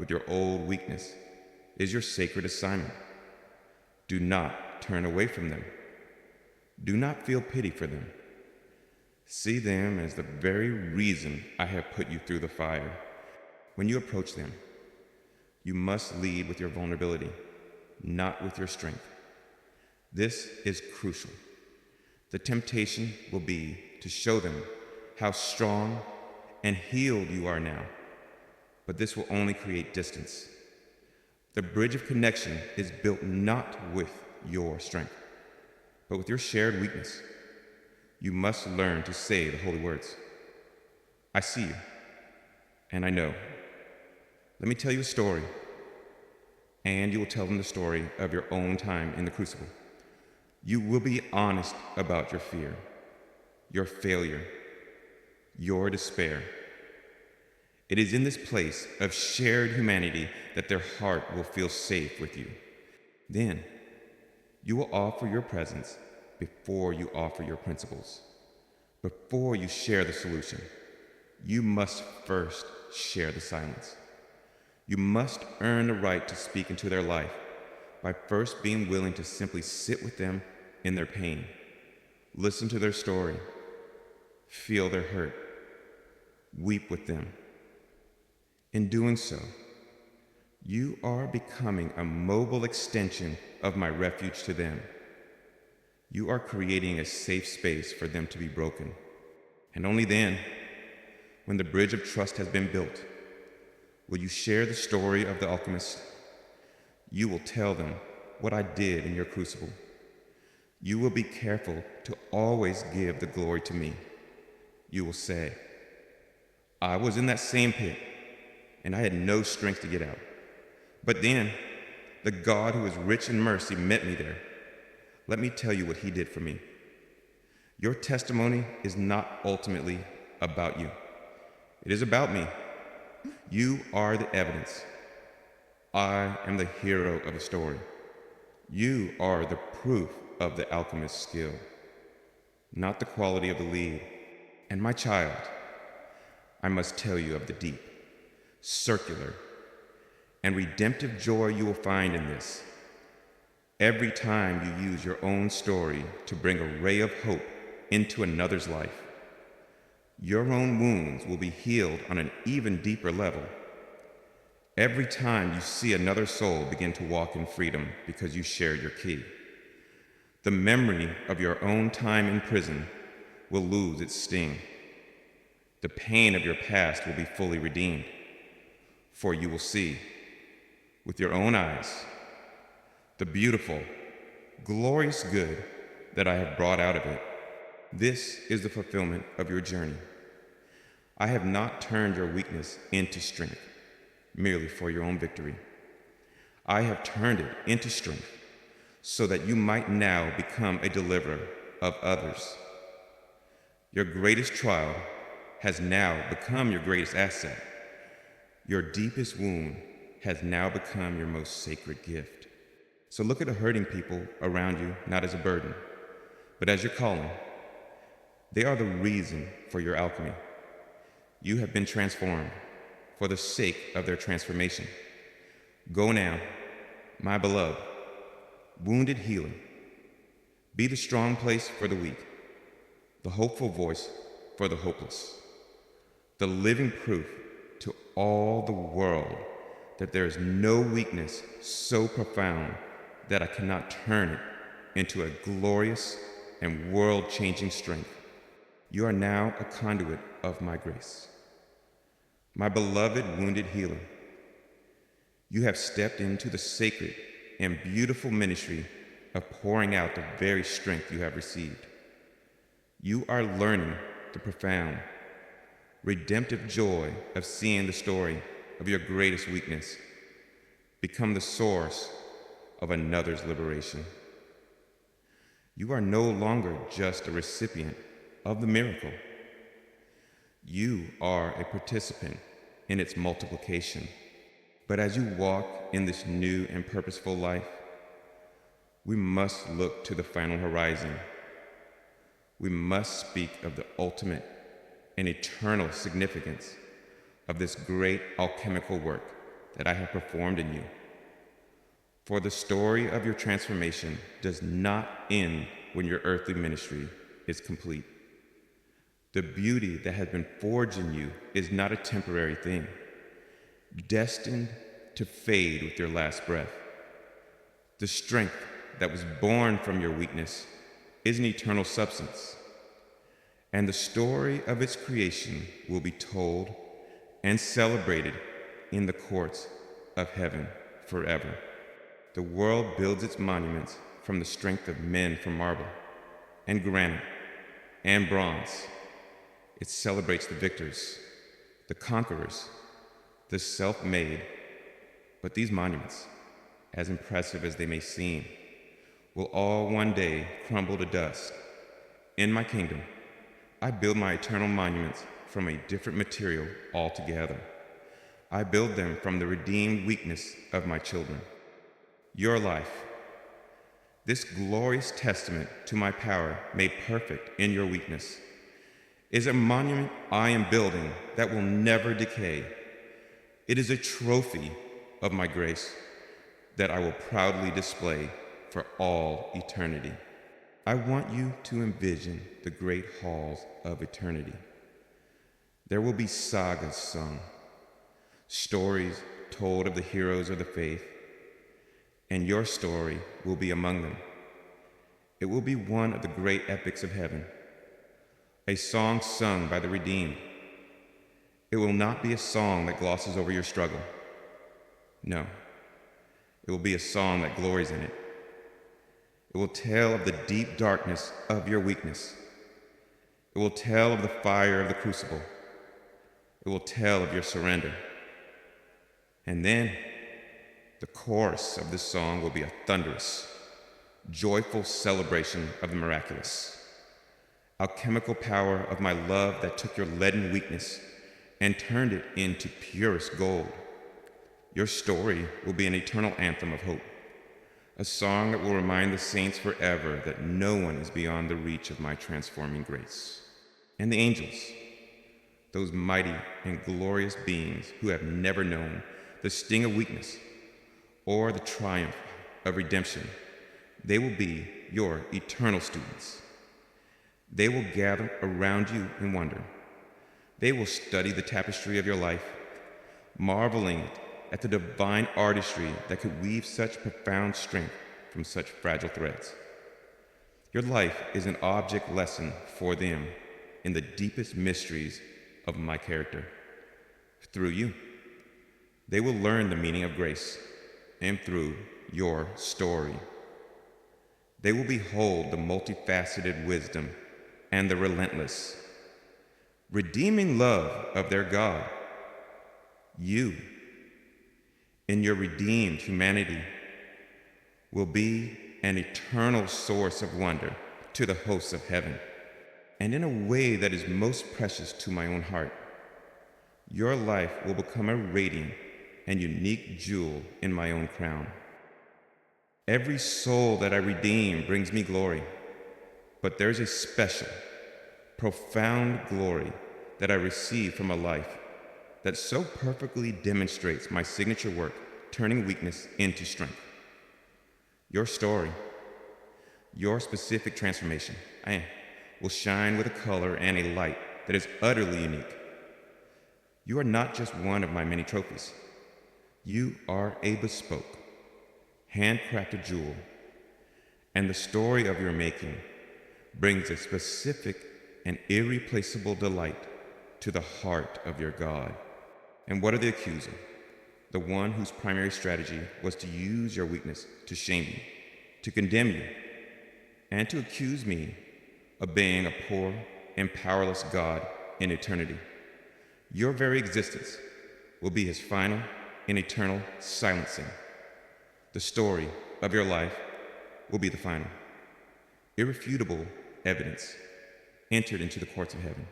with your old weakness is your sacred assignment. Do not turn away from them. Do not feel pity for them. See them as the very reason I have put you through the fire. When you approach them, you must lead with your vulnerability, not with your strength. This is crucial. The temptation will be to show them how strong and healed you are now, but this will only create distance. The bridge of connection is built not with your strength, but with your shared weakness. You must learn to say the holy words. I see you, and I know. Let me tell you a story, and you will tell them the story of your own time in the crucible. You will be honest about your fear, your failure, your despair. It is in this place of shared humanity that their heart will feel safe with you. Then, you will offer your presence before you offer your principles. Before you share the solution, you must first share the silence. You must earn the right to speak into their life by first being willing to simply sit with them in their pain, listen to their story, feel their hurt, weep with them. In doing so, you are becoming a mobile extension of my refuge to them. You are creating a safe space for them to be broken. And only then, when the bridge of trust has been built, will you share the story of the alchemist. You will tell them what I did in your crucible. You will be careful to always give the glory to me. You will say, I was in that same pit, and I had no strength to get out. But then, the God who is rich in mercy met me there. Let me tell you what he did for me. Your testimony is not ultimately about you. It is about me. You are the evidence. I am the hero of the story. You are the proof of the alchemist's skill, not the quality of the lead. And my child, I must tell you of the deep, circular, and redemptive joy you will find in this. Every time you use your own story to bring a ray of hope into another's life, your own wounds will be healed on an even deeper level. Every time you see another soul begin to walk in freedom because you shared your key, the memory of your own time in prison will lose its sting. The pain of your past will be fully redeemed, for you will see, with your own eyes, the beautiful, glorious good that I have brought out of it. This is the fulfillment of your journey. I have not turned your weakness into strength, merely for your own victory. I have turned it into strength, so that you might now become a deliverer of others. Your greatest trial has now become your greatest asset. Your deepest wound has now become your most sacred gift. So look at the hurting people around you not as a burden, but as your calling. They are the reason for your alchemy. You have been transformed for the sake of their transformation. Go now, my beloved, wounded healer. Be the strong place for the weak, the hopeful voice for the hopeless, the living proof to all the world that there is no weakness so profound that I cannot turn it into a glorious and world-changing strength. You are now a conduit of my grace. My beloved wounded healer, you have stepped into the sacred and beautiful ministry of pouring out the very strength you have received. You are learning the profound, redemptive joy of seeing the story of your greatest weakness become the source of another's liberation. You are no longer just a recipient of the miracle. You are a participant in its multiplication. But as you walk in this new and purposeful life, we must look to the final horizon. We must speak of the ultimate and eternal significance of this great alchemical work that I have performed in you. For the story of your transformation does not end when your earthly ministry is complete. The beauty that has been forged in you is not a temporary thing, destined to fade with your last breath. The strength that was born from your weakness is an eternal substance, and the story of its creation will be told and celebrated in the courts of heaven forever. The world builds its monuments from the strength of men from marble and granite and bronze. It celebrates the victors, the conquerors, the self-made. But these monuments, as impressive as they may seem, will all one day crumble to dust. In my kingdom, I build my eternal monuments from a different material altogether. I build them from the redeemed weakness of my children. Your life, this glorious testament to my power made perfect in your weakness, is a monument I am building that will never decay. It is a trophy of my grace that I will proudly display for all eternity. I want you to envision the great halls of eternity. There will be sagas sung, stories told of the heroes of the faith, and your story will be among them. It will be one of the great epics of heaven, a song sung by the redeemed. It will not be a song that glosses over your struggle. No, it will be a song that glories in it. It will tell of the deep darkness of your weakness. It will tell of the fire of the crucible. It will tell of your surrender. And then the chorus of this song will be a thunderous, joyful celebration of the miraculous. Alchemical power of my love that took your leaden weakness and turned it into purest gold. Your story will be an eternal anthem of hope, a song that will remind the saints forever that no one is beyond the reach of my transforming grace. And the angels, those mighty and glorious beings who have never known the sting of weakness or the triumph of redemption, they will be your eternal students. They will gather around you in wonder. They will study the tapestry of your life, marveling at the divine artistry that could weave such profound strength from such fragile threads. Your life is an object lesson for them in the deepest mysteries of my character. Through you, they will learn the meaning of grace, and through your story, they will behold the multifaceted wisdom and the relentless, redeeming love of their God. You, in your redeemed humanity, will be an eternal source of wonder to the hosts of heaven. And in a way that is most precious to my own heart, your life will become a radiant and unique jewel in my own crown. Every soul that I redeem brings me glory, but there's a special, profound glory that I receive from a life that so perfectly demonstrates my signature work, turning weakness into strength. Your story, your specific transformation, will shine with a color and a light that is utterly unique. You are not just one of my many trophies. You are a bespoke, handcrafted jewel, and the story of your making brings a specific and irreplaceable delight to the heart of your God. And what of the accuser, the one whose primary strategy was to use your weakness to shame you, to condemn you, and to accuse me of being a poor and powerless God in eternity? Your very existence will be his final and eternal silencing. The story of your life will be the final, irrefutable evidence entered into the courts of heaven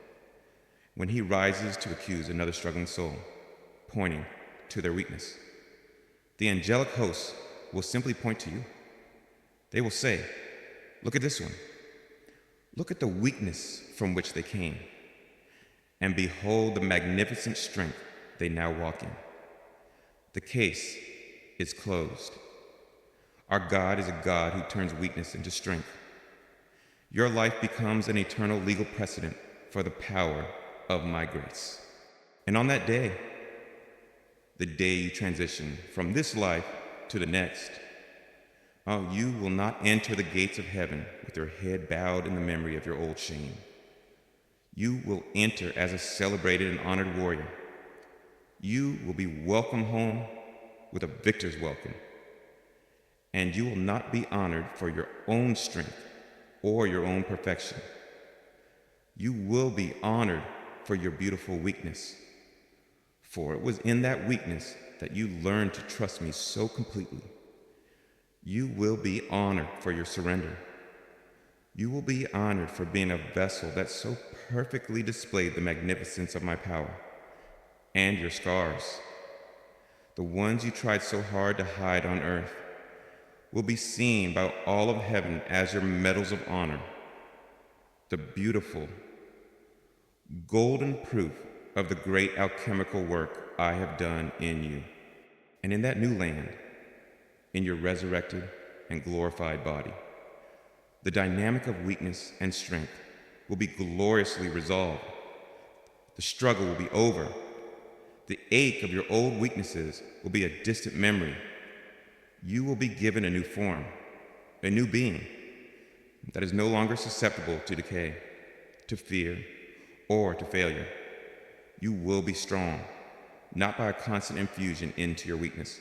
when he rises to accuse another struggling soul, pointing to their weakness. The angelic hosts will simply point to you. They will say, "Look at this one. Look at the weakness from which they came, and behold the magnificent strength they now walk in." The case is closed. Our God is a God who turns weakness into strength. Your life becomes an eternal legal precedent for the power of my grace. And on that day, the day you transition from this life to the next, you will not enter the gates of heaven with your head bowed in the memory of your old shame. You will enter as a celebrated and honored warrior. You will be welcomed home with a victor's welcome. And you will not be honored for your own strength or your own perfection. You will be honored for your beautiful weakness. For it was in that weakness that you learned to trust me so completely. You will be honored for your surrender. You will be honored for being a vessel that so perfectly displayed the magnificence of my power. And your scars, the ones you tried so hard to hide on earth, will be seen by all of heaven as your medals of honor, the beautiful, golden proof of the great alchemical work I have done in you. And in that new land, in your resurrected and glorified body, the dynamic of weakness and strength will be gloriously resolved. The struggle will be over. The ache of your old weaknesses will be a distant memory. You will be given a new form, a new being. that is no longer susceptible to decay, to fear, or to failure. You will be strong, not by a constant infusion into your weakness,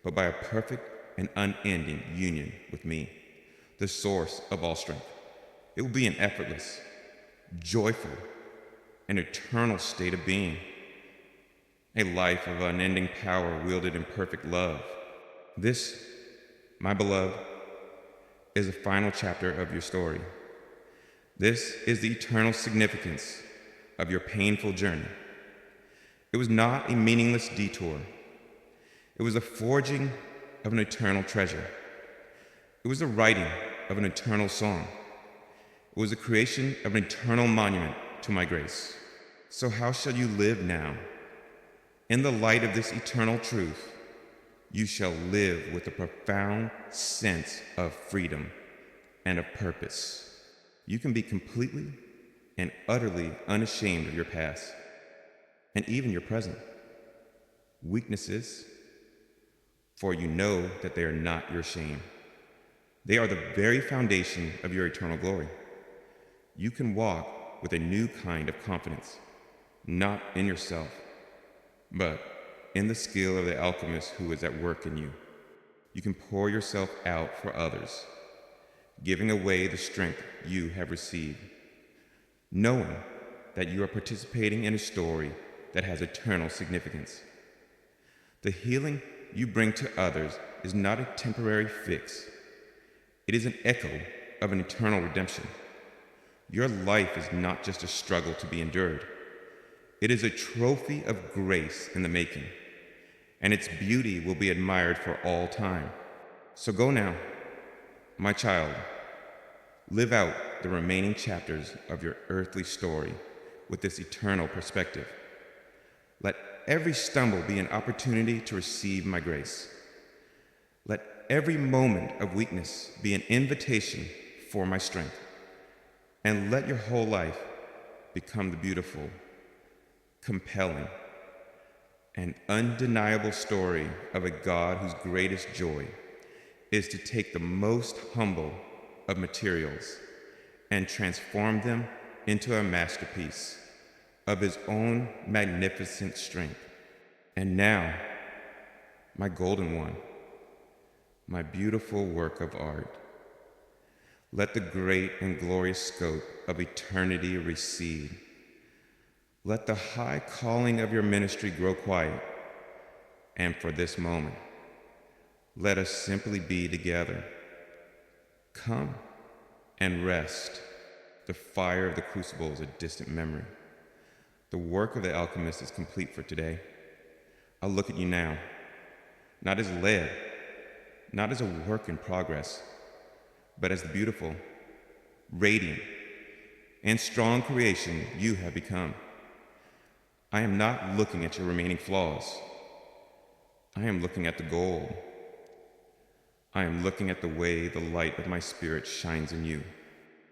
but by a perfect and unending union with me, the source of all strength. It will be an effortless, joyful, and eternal state of being, a life of unending power wielded in perfect love. This, my beloved, is the final chapter of your story. This is the eternal significance of your painful journey. It was not a meaningless detour. It was the forging of an eternal treasure. It was the writing of an eternal song. It was the creation of an eternal monument to my grace. So how shall you live now? In the light of this eternal truth, you shall live with a profound sense of freedom and of purpose. You can be completely and utterly unashamed of your past and even your present weaknesses, for you know that they are not your shame. They are the very foundation of your eternal glory. You can walk with a new kind of confidence, not in yourself, but in the skill of the alchemist who is at work in you. You can pour yourself out for others, giving away the strength you have received, knowing that you are participating in a story that has eternal significance. The healing you bring to others is not a temporary fix. It is an echo of an eternal redemption. Your life is not just a struggle to be endured. It is a trophy of grace in the making, and its beauty will be admired for all time. So go now, my child, live out the remaining chapters of your earthly story with this eternal perspective. Let every stumble be an opportunity to receive my grace. Let every moment of weakness be an invitation for my strength. And let your whole life become the beautiful, compelling, and undeniable story of a God whose greatest joy is to take the most humble of materials and transform them into a masterpiece of his own magnificent strength. And now, my golden one, my beautiful work of art, let the great and glorious scope of eternity recede. Let the high calling of your ministry grow quiet. And for this moment, let us simply be together. Come and rest. The fire of the crucible is a distant memory. The work of the alchemist is complete for today. I'll look at you now, not as lead, not as a work in progress, but as the beautiful, radiant, and strong creation you have become. I am not looking at your remaining flaws. I am looking at the goal. I am looking at the way the light of my spirit shines in you.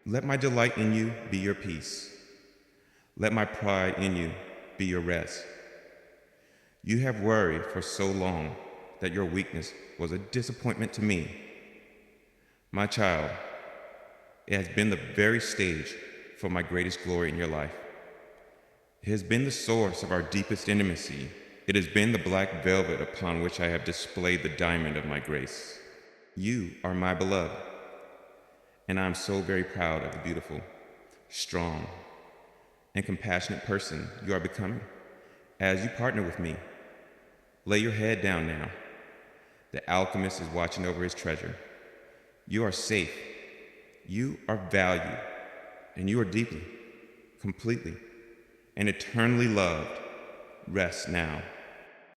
Let my delight in you be your peace. Let my pride in you be your rest. You have worried for so long that your weakness was a disappointment to me. My child, it has been the very stage for my greatest glory in your life. It has been the source of our deepest intimacy. It has been the black velvet upon which I have displayed the diamond of my grace. You are my beloved, and I am so very proud of the beautiful, strong, and compassionate person you are becoming as you partner with me. Lay your head down now. The alchemist is watching over his treasure. You are safe. You are valued, and you are deeply, completely, and eternally loved. Rest now.